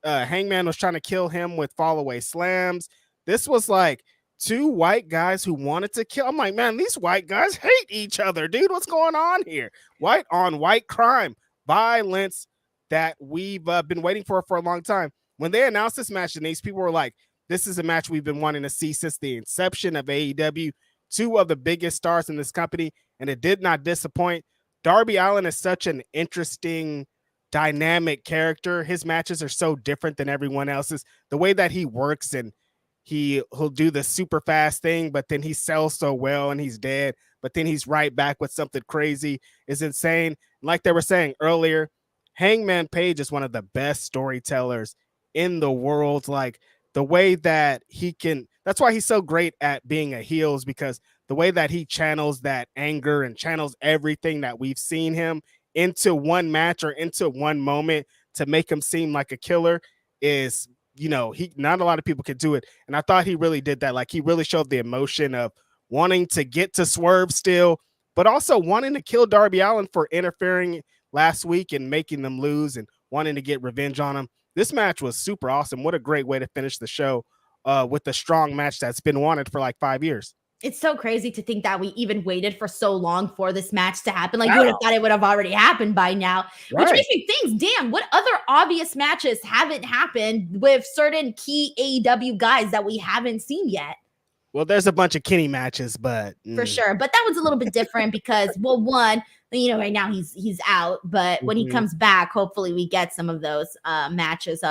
Hangman was trying to kill him with fall away slams. This was like two white guys who wanted to kill. I'm like, man, these white guys hate each other, dude. What's going on here? White on white crime, violence that we've been waiting for a long time. When they announced this match, Denise, people were like, this is a match we've been wanting to see since the inception of AEW. Two of the biggest stars in this company, and it did not disappoint. Darby Allin is such an interesting, dynamic character. His matches are so different than everyone else's. The way that he works, and he'll do the super fast thing, but then he sells so well and he's dead, but then he's right back with something crazy, is insane. Like they were saying earlier, Hangman Page is one of the best storytellers in the world. Like the way that he can, that's why he's so great at being a heel, is because the way that he channels that anger and channels everything that we've seen him into one match or into one moment to make him seem like a killer is, not a lot of people can do it. And I thought he really did that. Like he really showed the emotion of wanting to get to Swerve still, but also wanting to kill Darby Allin for interfering last week and making them lose and wanting to get revenge on him. This match was super awesome. What a great way to finish the show with a strong match that's been wanted for like 5 years. It's so crazy to think that we even waited for so long for this match to happen. Like, you would have thought it would have already happened by now, which makes me think, damn, what other obvious matches haven't happened with certain key AEW guys that we haven't seen yet? Well, there's a bunch of Kenny matches, but for sure. But that one's a little bit different because, well, one, right now he's out, but when he comes back, hopefully we get some of those matches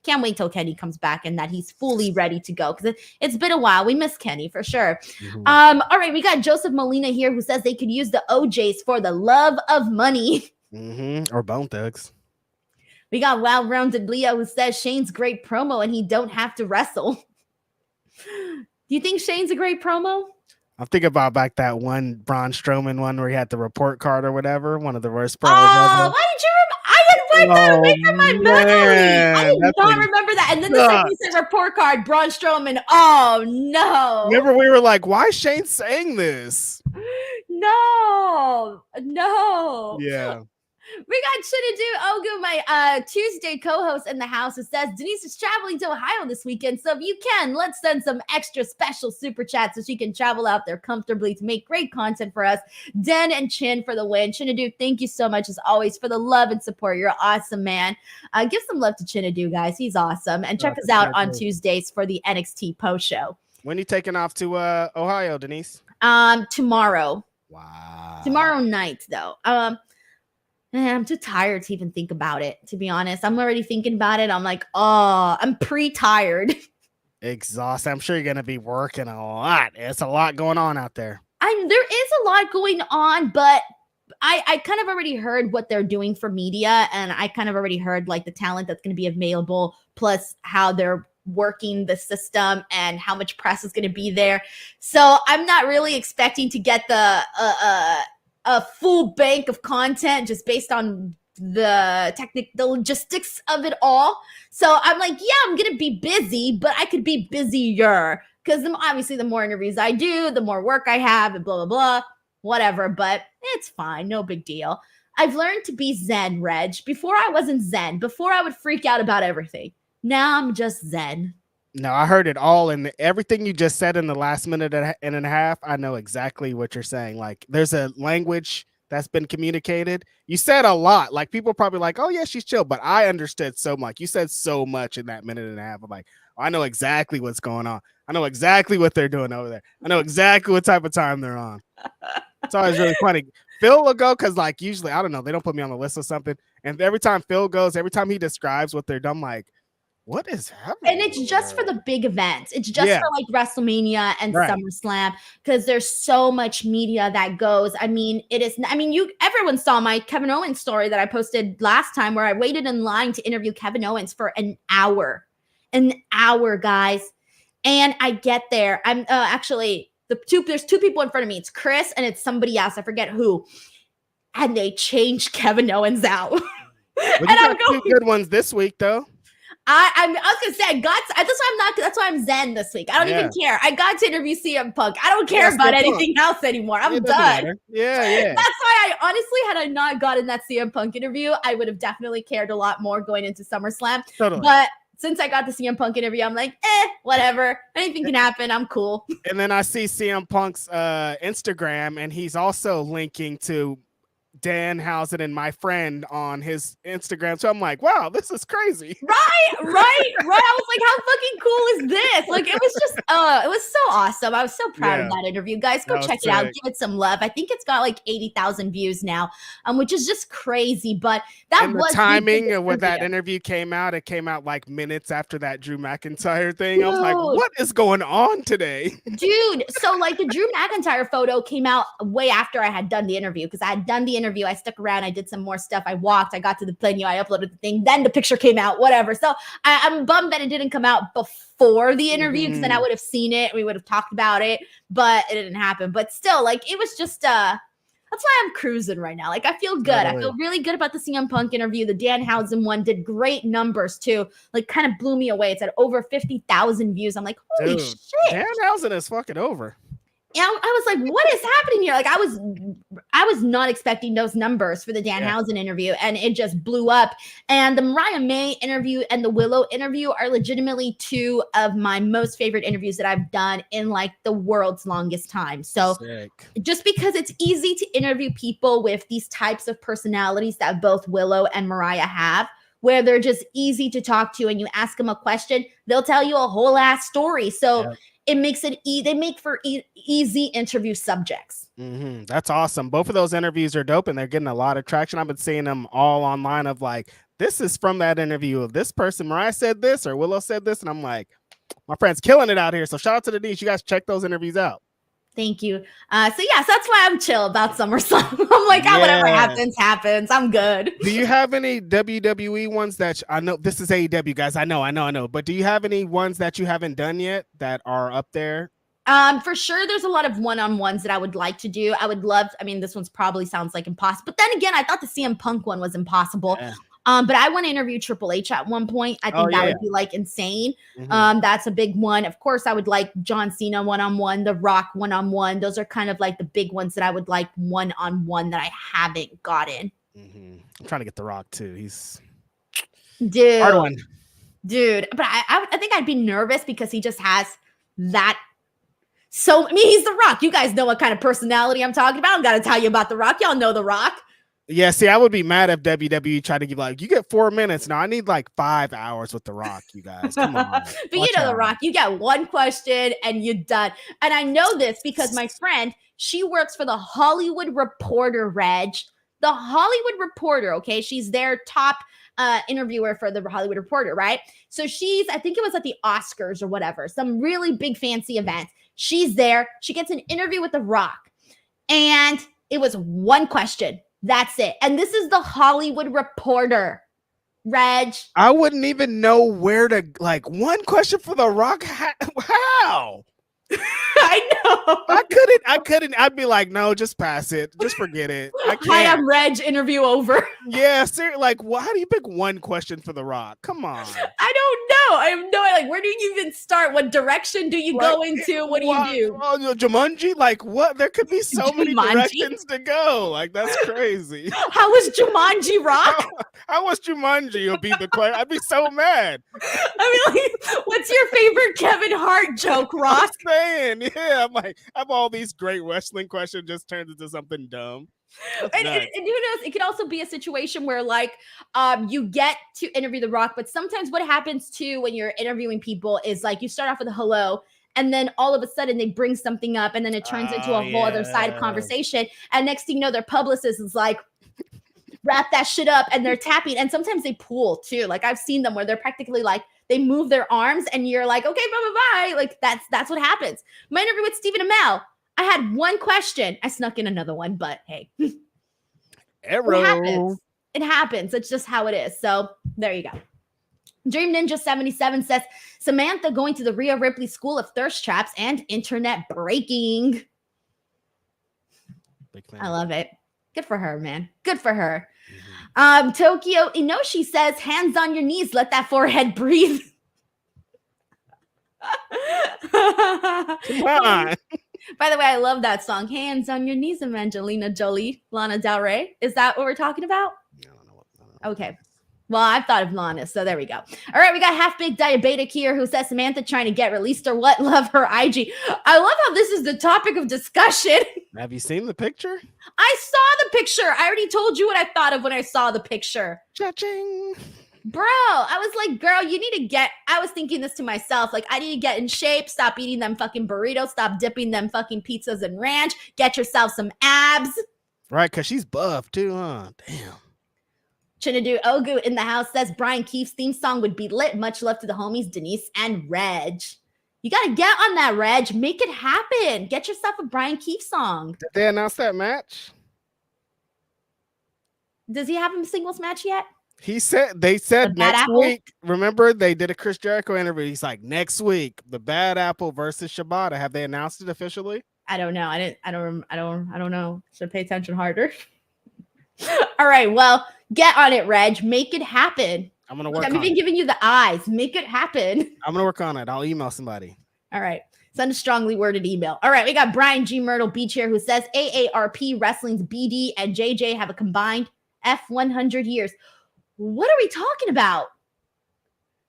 can't wait till Kenny comes back and that he's fully ready to go, because it's been a while. We miss Kenny for sure. All right, we got Joseph Molina here who says they could use the OJs for the love of money. Or Bone Thugs. We got Well-Rounded Leo who says Shane's great promo and he don't have to wrestle. Do you think Shane's a great promo? I'm thinking about back that one Braun Strowman one where he had the report card or whatever. One of the worst promos. Oh, why did you I had wiped that away from my memory. I did not remember that. And then the second you said report card, Braun Strowman. Oh, no. Remember, we were like, why is Shane saying this? No. Yeah. We got Shinadu Ogu, my Tuesday co-host in the house, who says Denise is traveling to Ohio this weekend. So if you can, let's send some extra special super chats so she can travel out there comfortably to make great content for us. Den and Chin for the win. Shinadu, thank you so much as always for the love and support. You're awesome, man. Give some love to Shinadu, guys. He's awesome. And check us out on Tuesdays for the NXT post show. When are you taking off to Ohio, Denise? Tomorrow. Wow. Tomorrow night, though. Man, I'm too tired to even think about it, to be honest. I'm already thinking about it. I'm like, oh, I'm pre-tired. Exhausted. I'm sure you're going to be working a lot. It's a lot going on out there. There is a lot going on, but I kind of already heard what they're doing for media, and I kind of already heard like the talent that's going to be available, plus how they're working the system and how much press is going to be there. So I'm not really expecting to get a full bank of content just based on the logistics of it all. So I'm like, yeah, I'm going to be busy, but I could be busier because obviously the more interviews I do, the more work I have and blah, blah, blah, whatever. But it's fine. No big deal. I've learned to be zen, Reg. Before I wasn't zen. Before I would freak out about everything. Now I'm just zen. No, I heard it all, and everything you just said in the last minute and a half, I know exactly what you're saying. Like, there's a language that's been communicated. You said a lot. Like, people probably like, oh, yeah, she's chill, but I understood so much. You said so much in that minute and a half. I'm like, oh, I know exactly what's going on. I know exactly what they're doing over there. I know exactly what type of time they're on. It's always really funny. Phil will go because, like, usually, I don't know, they don't put me on the list or something. And every time Phil goes, every time he describes what they're done, like, what is happening? And it's just for the big events. It's just for like WrestleMania and SummerSlam, because there's so much media that goes. I mean, everyone saw my Kevin Owens story that I posted last time where I waited in line to interview Kevin Owens for an hour, guys. And I get there. I'm actually there's two people in front of me. It's Kris and it's somebody else. I forget who. And they changed Kevin Owens out. Well, and I'm going, 2 good ones this week though. I was gonna say that's why I'm zen this week. I don't even care. I got to interview CM Punk. I don't care about anything else anymore. I'm done. Yeah. That's why I honestly, had I not gotten that CM Punk interview, I would have definitely cared a lot more going into SummerSlam. Totally. But since I got the CM Punk interview, I'm like, whatever. Anything can happen. I'm cool. And then I see CM Punk's Instagram, and he's also linking to Danhausen and my friend on his Instagram. So I'm like, wow, this is crazy. Right. I was like, how fucking cool is this? Like, it was just, it was so awesome. I was so proud of that interview. Guys, go check it out. Give it some love. I think it's got like 80,000 views now, which is just crazy. But that was the timing of when that interview came out. It came out like minutes after that Drew McIntyre thing. Dude. I was like, what is going on today? Dude, so like the Drew McIntyre photo came out way after I had done the interview, because I had done the interview. I stuck around. I did some more stuff. I walked. I got to the venue. I uploaded the thing. Then the picture came out, whatever. So I'm bummed that it didn't come out before the interview, because then I would have seen it. We would have talked about it, but it didn't happen. But still, like, it was just, that's why I'm cruising right now. Like, I feel good. I feel really good about the CM Punk interview. The Danhausen one did great numbers too. Like, kind of blew me away. It's at over 50,000 views. I'm like, holy shit. Danhausen is fucking over. Yeah, I was like, what is happening here? Like, I was not expecting those numbers for the Danhausen interview, and it just blew up. And the Mariah May interview and the Willow interview are legitimately 2 of my most favorite interviews that I've done in like the world's longest time. So just because it's easy to interview people with these types of personalities that both Willow and Mariah have, where they're just easy to talk to, and you ask them a question, they'll tell you a whole ass story. So it makes it they make for easy interview subjects. That's awesome. Both of those interviews are dope, and they're getting a lot of traction. I've been seeing them all online of like this is from that interview of this person. Mariah said this or Willow said this. And I'm like, my friend's killing it out here. So shout out to Denise. You guys check those interviews out. Thank you. So that's why I'm chill about SummerSlam. I'm like, whatever happens. I'm good. Do you have any WWE ones that I know this is AEW, guys? I know. But do you have any ones that you haven't done yet that are up there? For sure, there's a lot of one-on-ones that I would like to do. This one's probably sounds like impossible. But then again, I thought the CM Punk one was impossible. Yeah. But I want to interview Triple H at one point. I think that would be like insane. Mm-hmm. That's a big one. Of course, I would like John Cena one-on-one, The Rock one-on-one. Those are kind of like the big ones that I would like one-on-one that I haven't gotten. Mm-hmm. I'm trying to get The Rock too. He's hard one. Dude. But I think I'd be nervous because he just has that. So, he's The Rock. You guys know what kind of personality I'm talking about. I don't got to tell you about The Rock. Y'all know The Rock. Yeah, see, I would be mad if WWE tried to give you get 4 minutes. No, I need like 5 hours with The Rock, you guys. Come on. But you know, The Rock, you get one question and you're done. And I know this because my friend, she works for the Hollywood Reporter, Reg. The Hollywood Reporter, okay? She's their top interviewer for the Hollywood Reporter, right? So I think it was at the Oscars or whatever, some really big fancy event. She's there. She gets an interview with The Rock. And it was one question. That's it. And this is the Hollywood Reporter, Reg. I wouldn't even know where to, one question for The Rock. How? I know. I couldn't. I'd be like, no, just pass it. Just forget it. I can't. Hi, I'm Reg. Interview over. Yeah, seriously. How do you pick one question for The Rock? Come on. I don't know. I have no idea. Where do you even start? What direction do you go into? What do you do? Oh, Jumanji? What? There could be so many directions to go. That's crazy. How was Jumanji, Rock? How was Jumanji? You'll be the player. I'd be so mad. What's your favorite Kevin Hart joke, Rock? Yeah, I'm like, I have all these great wrestling questions just turns into something dumb. And who knows? It could also be a situation where you get to interview The Rock, but sometimes what happens too when you're interviewing people is you start off with a hello, and then all of a sudden they bring something up, and then it turns into a whole other side of conversation. And next thing you know, their publicist is like, wrap that shit up, and they're tapping. And sometimes they pull too. I've seen them where they're practically they move their arms and you're like, okay, bye. That's what happens. My interview with Stephen Amell, I had one question. I snuck in another one, but hey. Arrow. It happens. It's just how it is. So there you go. Dream Ninja 77 says, Samantha going to the Rhea Ripley School of Thirst Traps and Internet Breaking. Big fan. I love it. Good for her, man. Good for her. Tokyo Inoshi says, hands on your knees, let that forehead breathe. Come on. By the way, I love that song. Hands on your knees, Angelina Jolie, Lana Del Rey. Is that what we're talking about? I don't know. Okay. Well, I've thought of Lana, so there we go. All right, we got Half Baked Diabetic here who says Samantha trying to get released or what? Love her IG. I love how this is the topic of discussion. Have you seen the picture? I saw the picture. I already told you what I thought of when I saw the picture. Cha-ching. Bro, I was like, girl, you need to I was thinking this to myself. I need to get in shape. Stop eating them fucking burritos. Stop dipping them fucking pizzas in ranch. Get yourself some abs. Right, because she's buff too, huh? Damn. Chinadu Ogu in the house says Brian Keefe's theme song would be lit. Much love to the homies, Denise and Reg. You got to get on that, Reg. Make it happen. Get yourself a Brian Keefe song. Did they announce that match? Does he have a singles match yet? They said next week. Remember, they did a Chris Jericho interview. He's like, next week, the Bad Apple versus Shibata. Have they announced it officially? I don't know. I don't know. Should pay attention harder. All right. Well, get on it, Reg. Make it happen. I'm gonna work. I'm even giving you the eyes. Make it happen. I'm gonna work on it. I'll email somebody. All right. Send a strongly worded email. All right. We got Brian G. Myrtle Beach here who says AARP Wrestling's BD and JJ have a combined F100 years. What are we talking about?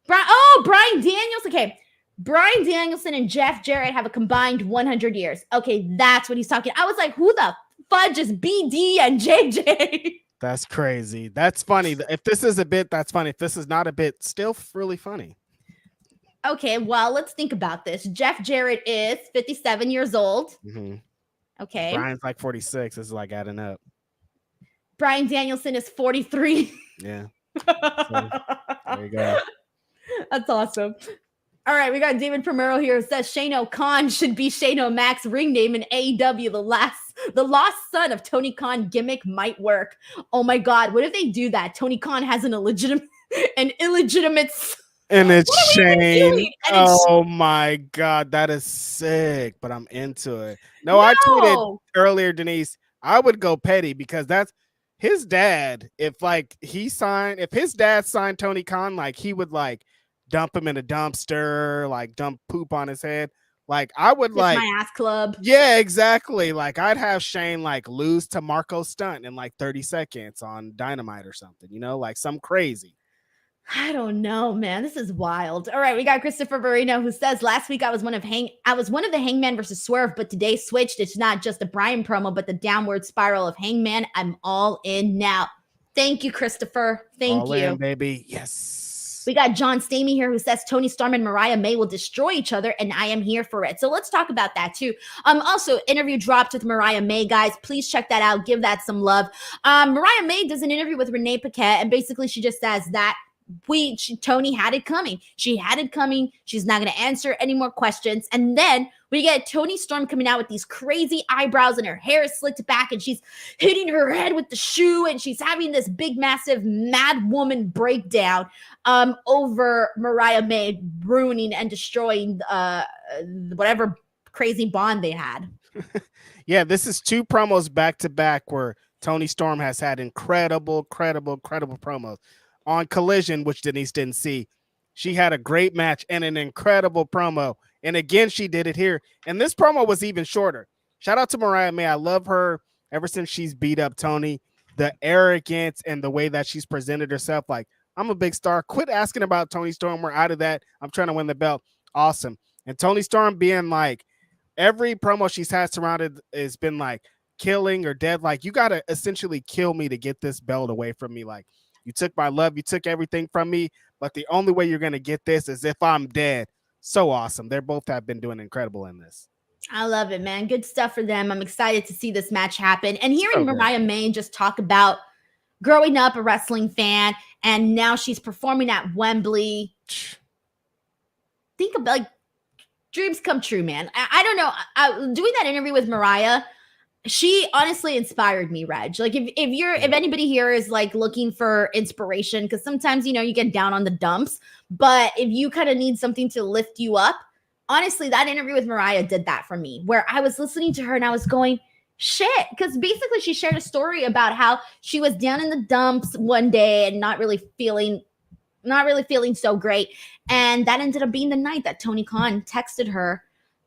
Bryan Danielson. Okay. Bryan Danielson and Jeff Jarrett have a combined 100 years. Okay. That's what he's talking. I was like, who the fudge is BD and JJ? That's crazy. That's funny. If this is a bit, that's funny. If this is not a bit, still really funny. Okay, well, let's think about this. Jeff Jarrett is 57 years old. Mm-hmm. Okay. Brian's like 46. This is like adding up. Bryan Danielson is 43. Yeah. So, there you go. That's awesome. All right, we got David Primero here who says Shane Khan should be Shane O'Mac's ring name in AEW. The lost son of Tony Khan gimmick might work. Oh my God, what if they do that? Tony Khan has an illegitimate and it's Shane. Oh my God, that is sick, but I'm into it. No, I tweeted earlier, Denise, I would go petty because that's his dad. If his dad signed Tony Khan, like he would like dump him in a dumpster, like dump poop on his head. Like I would it's like my ass club. Yeah, exactly. Like I'd have Shane like lose to Marco Stunt in like 30 seconds on Dynamite or something, like some crazy. I don't know, man. This is wild. All right, we got Christopher Barino who says last week I was one of the Hangman versus Swerve, but today switched. It's not just a Bryan promo, but the downward spiral of Hangman. I'm all in now. Thank you, Christopher. Thank you, in, baby. Yes. We got John Stamey here who says Tony Storm and Mariah May will destroy each other, and I am here for it. So let's talk about that too. Also, interview dropped with Mariah May, guys. Please check that out. Give that some love. Mariah May does an interview with Renee Paquette, and basically she just says that Tony had it coming. She had it coming. She's not going to answer any more questions. And then we get Tony Storm coming out with these crazy eyebrows and her hair is slicked back and she's hitting her head with the shoe and she's having this big, massive mad woman breakdown over Mariah May ruining and destroying whatever crazy bond they had. Yeah, this is 2 promos back to back where Tony Storm has had incredible promos. On Collision, which Denise didn't see, she had a great match and an incredible promo. And again, she did it here. And this promo was even shorter. Shout out to Mariah May. I love her ever since she's beat up Tony. The arrogance and the way that she's presented herself. Like, I'm a big star. Quit asking about Tony Storm. We're out of that. I'm trying to win the belt. Awesome. And Tony Storm being like, every promo she's had surrounded has been like killing or dead. Like, you got to essentially kill me to get this belt away from me. Like, you took my love. You took everything from me. But the only way you're going to get this is if I'm dead. So awesome. They both have been doing incredible in this. I love it, man. Good stuff for them. I'm excited to see this match happen. And hearing Mariah May just talk about growing up a wrestling fan and now she's performing at Wembley. Think about like dreams come true, man. I don't know. Doing that interview with Mariah, she honestly inspired me, Reg. Like if anybody here is like looking for inspiration, because sometimes, you get down on the dumps, but if you kind of need something to lift you up, honestly, that interview with Mariah did that for me, where I was listening to her and I was going, shit. Because basically she shared a story about how she was down in the dumps one day and not really feeling so great. And that ended up being the night that Tony Khan texted her.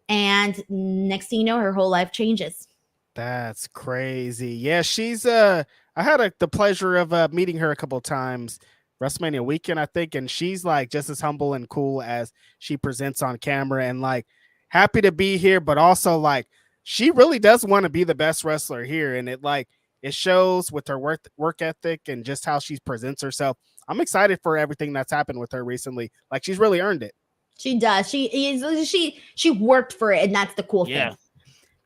And next thing you know, her whole life changes. That's crazy. Yeah, she's I had the pleasure of meeting her a couple of times WrestleMania weekend, I think, and she's like just as humble and cool as she presents on camera and like happy to be here, but also like she really does want to be the best wrestler here, and it shows with her work ethic and just how she presents herself. I'm excited for everything that's happened with her recently. Like she's really earned it. She does. She worked for it, and that's the cool thing.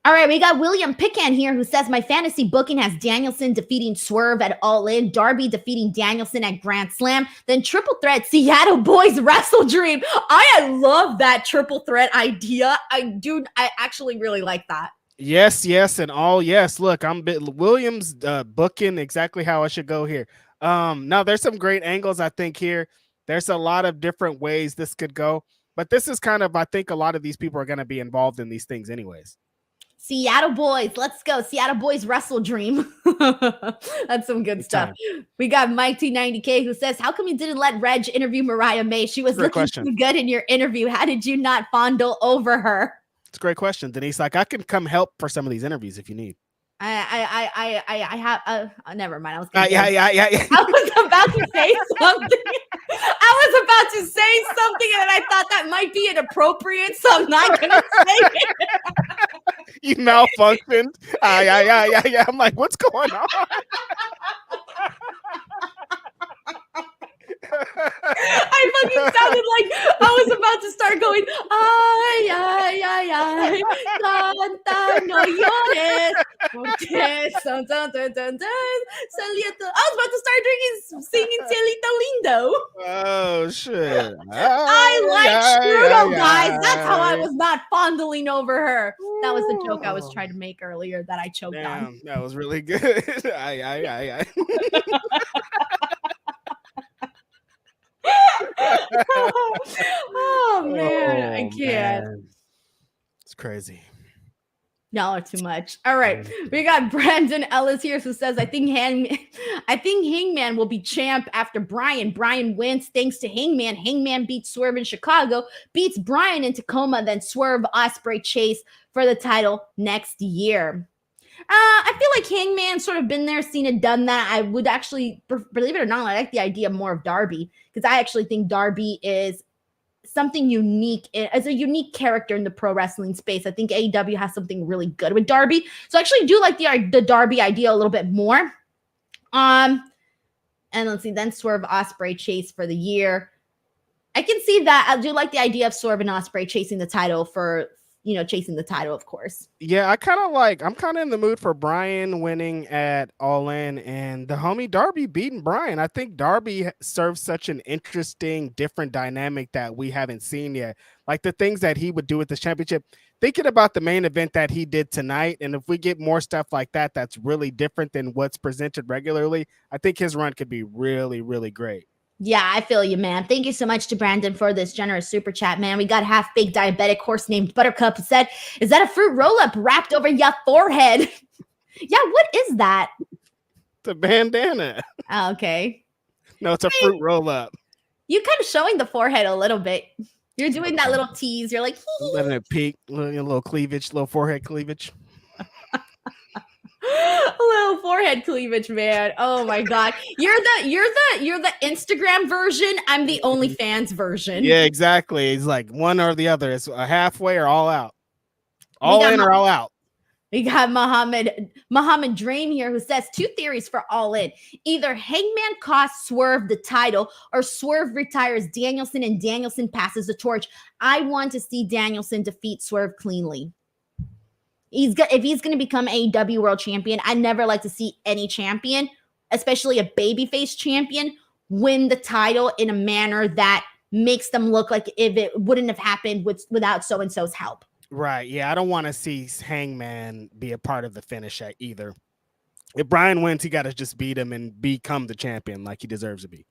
All right, we got William Pickan here who says, my fantasy booking has Danielson defeating Swerve at Allin, Darby defeating Danielson at Grand Slam, then triple threat Seattle Boys Wrestle Dream. I love that triple threat idea. I actually really like that. Yes, and all yes. Look, Williams booking exactly how I should go here. Now there's some great angles, I think, here. There's a lot of different ways this could go, but this is kind of, I think a lot of these people are going to be involved in these things anyways. Seattle Boys, let's go. Seattle Boys Wrestle Dream. That's some good stuff. We got Mike T90K who says, how come you didn't let Reg interview Mariah May? She was looking too good in your interview. How did you not fondle over her? It's a great question, Denise. Like, I can come help for some of these interviews if you need. I have never mind. I was yeah. I was about to say something. And I thought that might be inappropriate, so I'm not gonna say it. You malfunctioned. Yeah. I'm like, what's going on? I fucking sounded like I was about to start going, ay, canta, no llores, porque eso I was about to start singing Cielito Lindo. Oh shit! I like Strudel, guys. That's how I was not fondling over her. That was the joke I was trying to make earlier that I choked on. That was really good. Oh man, I can't. Man. It's crazy. Y'all are too much. All right, we got Brandon Ellis here who says, I think Hangman will be champ after Bryan. Bryan wins thanks to Hangman. Hangman beats Swerve in Chicago, beats Bryan in Tacoma, then Swerve Osprey chase for the title next year. I feel like Hangman sort of been there, seen it, done that. I would actually, believe it or not, I like the idea more of Darby because I actually think Darby is something unique as a unique character in the pro wrestling space. I think AEW has something really good with Darby. So I actually do like the Darby idea a little bit more. And let's see, then Swerve Osprey chase for the year. I can see that. I do like the idea of Swerve and Osprey chasing the title chasing the title, of course. Yeah, I'm kind of in the mood for Bryan winning at Allin and the homie Darby beating Bryan. I think Darby serves such an interesting, different dynamic that we haven't seen yet. Like the things that he would do with this championship, thinking about the main event that he did tonight. And if we get more stuff like that, that's really different than what's presented regularly, I think his run could be really, really great. Yeah, I feel you, man. Thank you so much to Brandon for this generous super chat, man. We got half-baked diabetic horse named Buttercup who said, is that a fruit roll-up wrapped over your forehead? Yeah, what is that? It's a bandana. Oh, okay. No, it's a fruit roll-up. You kind of showing the forehead a little bit. You're doing that little tease. You're like, letting it peek, little cleavage, little forehead cleavage. A little forehead cleavage, man. Oh my god. You're the Instagram version. I'm the OnlyFans version. Yeah, exactly. It's like one or the other. It's a halfway or all out. All in or all out. We got Muhammad Dream here who says 2 theories for Allin. Either Hangman costs Swerve the title or Swerve retires Danielson and Danielson passes the torch. I want to see Danielson defeat Swerve cleanly. If he's going to become AEW World Champion, I never like to see any champion, especially a babyface champion, win the title in a manner that makes them look like if it wouldn't have happened without so-and-so's help. Right. Yeah, I don't want to see Hangman be a part of the finish either. If Bryan wins, he got to just beat him and become the champion like he deserves to be.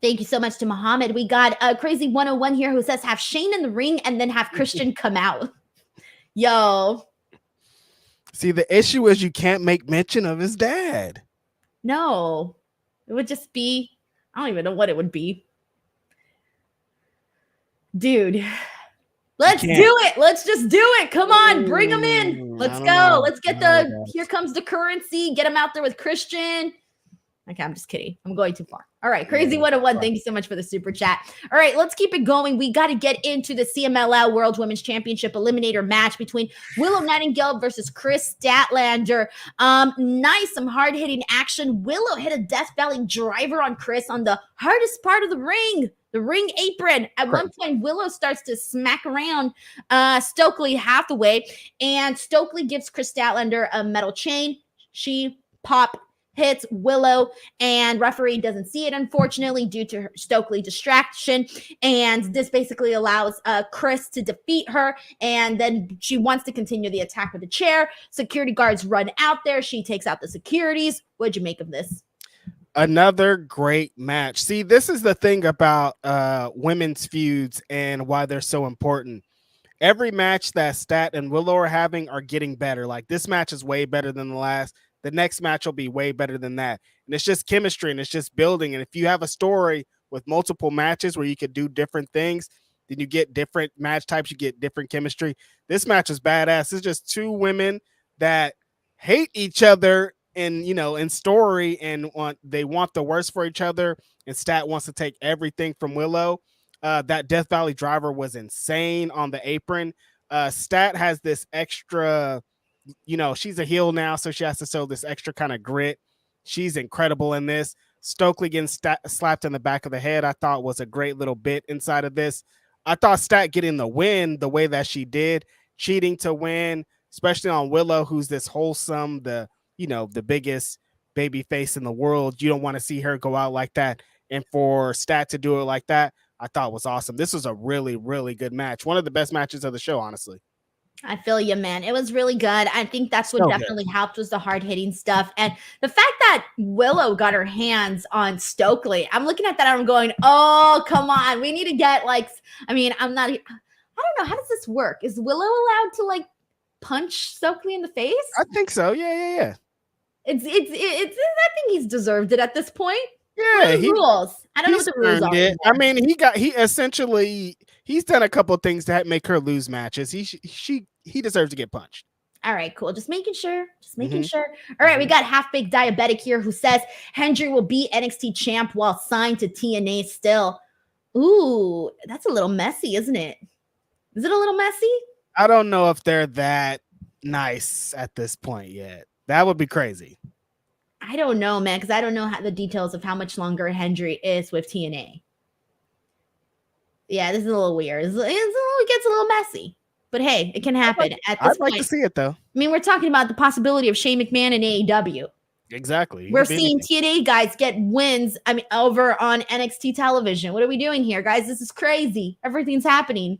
Thank you so much to Muhammad. We got Crazy 101 here who says, have Shane in the ring and then have Christian come out. Yo. See, the issue is you can't make mention of his dad. No, it would just be, I don't even know what it would be. Dude, let's do it. Let's just do it. Come on, bring him in. Let's go. Let's get here comes the currency. Get him out there with Christian. Okay, I'm just kidding. I'm going too far. All right, Crazy 101. Thank you so much for the super chat. All right, let's keep it going. We got to get into the CMLL World Women's Championship Eliminator match between Willow Nightingale versus Kris Statlander. Nice, some hard-hitting action. Willow hit a Death Valley driver on Kris on the hardest part of the ring apron. At one point, Willow starts to smack around Stokely Hathaway, and Stokely gives Kris Statlander a metal chain. She hits Willow, and referee doesn't see it, unfortunately, due to her Stokely distraction. And this basically allows Kris to defeat her. And then she wants to continue the attack with the chair. Security guards run out there. She takes out the securities. What'd you make of this? Another great match. See, this is the thing about women's feuds and why they're so important. Every match that Stat and Willow are having are getting better. Like this match is way better than the last. The next match will be way better than that. And it's just chemistry and it's just building. And if you have a story with multiple matches where you could do different things, then you get different match types, you get different chemistry. This match is badass. It's just 2 women that hate each other in story and they want the worst for each other. And Stat wants to take everything from Willow. That Death Valley driver was insane on the apron. Stat has this extra, she's a heel now, so she has to show this extra kind of grit. She's incredible in this. Stokely getting slapped in the back of the head, I thought was a great little bit inside of this. I thought Stat getting the win the way that she did, cheating to win, especially on Willow, who's this wholesome, the the biggest baby face in the world. You don't want to see her go out like that. And for Stat to do it like that, I thought was awesome. This was a really, really good match. One of the best matches of the show, honestly. I feel you, man. It was really good. I think that's what definitely helped was the hard-hitting stuff. And the fact that Willow got her hands on Stokely, I'm looking at that and I'm going, oh, come on. We need to get I don't know. How does this work? Is Willow allowed to punch Stokely in the face? I think so. Yeah. I think he's deserved it at this point. Yeah, rules. I don't know what the rules are. I mean, he's done a couple of things that make her lose matches. He deserves to get punched. All right, cool. Just making sure. All right, we got Half-Baked Diabetic here who says Hendry will be NXT champ while signed to TNA still. Ooh, that's a little messy, isn't it? Is it a little messy? I don't know if they're that nice at this point yet. That would be crazy. I don't know, man, because I don't know the details of how much longer Hendry is with TNA. Yeah, this is a little weird. It gets a little messy. But hey, it can happen at this point. I'd like to see it, though. I mean, we're talking about the possibility of Shane McMahon and AEW. Exactly. We're seeing TNA guys get wins, over on NXT television. What are we doing here, guys? This is crazy. Everything's happening.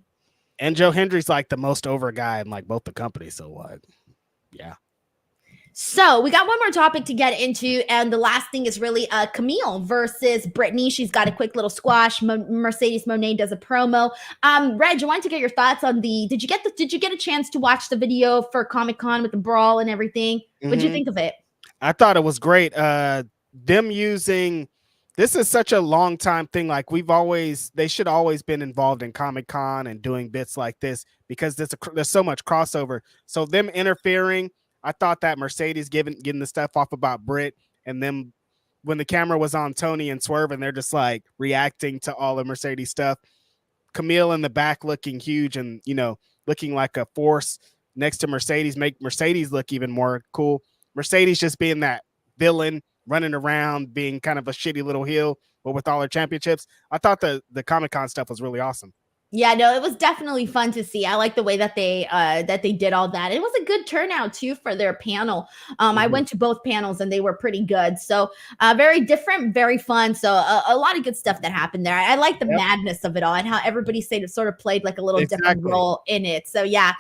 And Joe Hendry's the most over guy in both the companies. So what? Yeah. So we got one more topic to get into, and the last thing is really Camille versus Brittany. She's got a quick little squash. Mercedes Moné does a promo. Reg, I wanted to get your thoughts on did you get a chance to watch the video for Comic-Con with the brawl and everything? What'd you think of it? I thought it was great. Them using this is such a long time thing. They should always been involved in Comic-Con and doing bits like this because there's so much crossover. So them interfering. I thought that Mercedes getting the stuff off about Britt, and then when the camera was on Tony and Swerve, and they're just reacting to all the Mercedes stuff. Camille in the back looking huge and looking like a force next to Mercedes, make Mercedes look even more cool. Mercedes just being that villain running around, being kind of a shitty little heel, but with all her championships. I thought the Comic-Con stuff was really awesome. Yeah, no, it was definitely fun to see. I like the way that they did all that. It was a good turnout too for their panel. I went to both panels and they were pretty good. So very different, very fun. So a lot of good stuff that happened there. I like the madness of it all and how everybody sort of played a little different role in it. So yeah.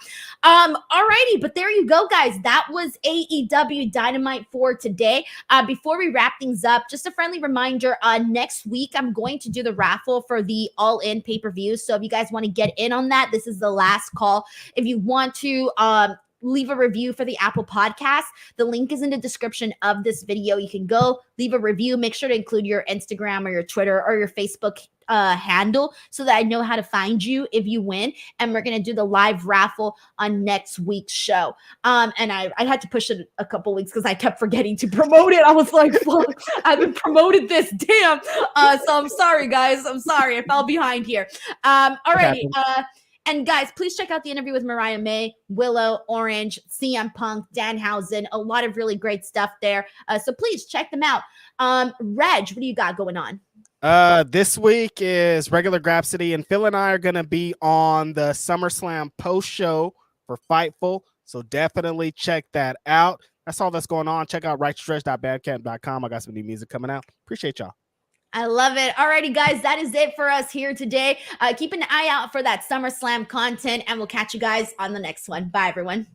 Alrighty, but there you go, guys. That was AEW Dynamite for today. Before we wrap things up, just a friendly reminder, next week I'm going to do the raffle for the All-In pay-per-view. So if you guys want to get in on that, this is the last call. If you want to leave a review for the Apple Podcast, the link is in the description of this video. You can go leave a review. Make sure to include your Instagram or your Twitter or your Facebook handle so that I know how to find you if you win. And we're going to do the live raffle on next week's show. And I had to push it a couple weeks because I kept forgetting to promote it. I was like, fuck, I haven't promoted this. Damn. So I'm sorry, guys. I'm sorry. I fell behind here. Alrighty. And guys, please check out the interview with Mariah May, Willow, Orange, CM Punk, Danhausen. A lot of really great stuff there. So please check them out. Reg, what do you got going on? This week is regular Grapsody, and Phil and I are gonna be on the SummerSlam post show for Fightful, so definitely check that out. That's all that's going on. Check out righteousstretch.bandcamp.com. I got some new music coming out. Appreciate y'all. I love it. Alrighty, guys, that is it for us here today. Keep an eye out for that SummerSlam content, and we'll catch you guys on the next one. Bye, everyone.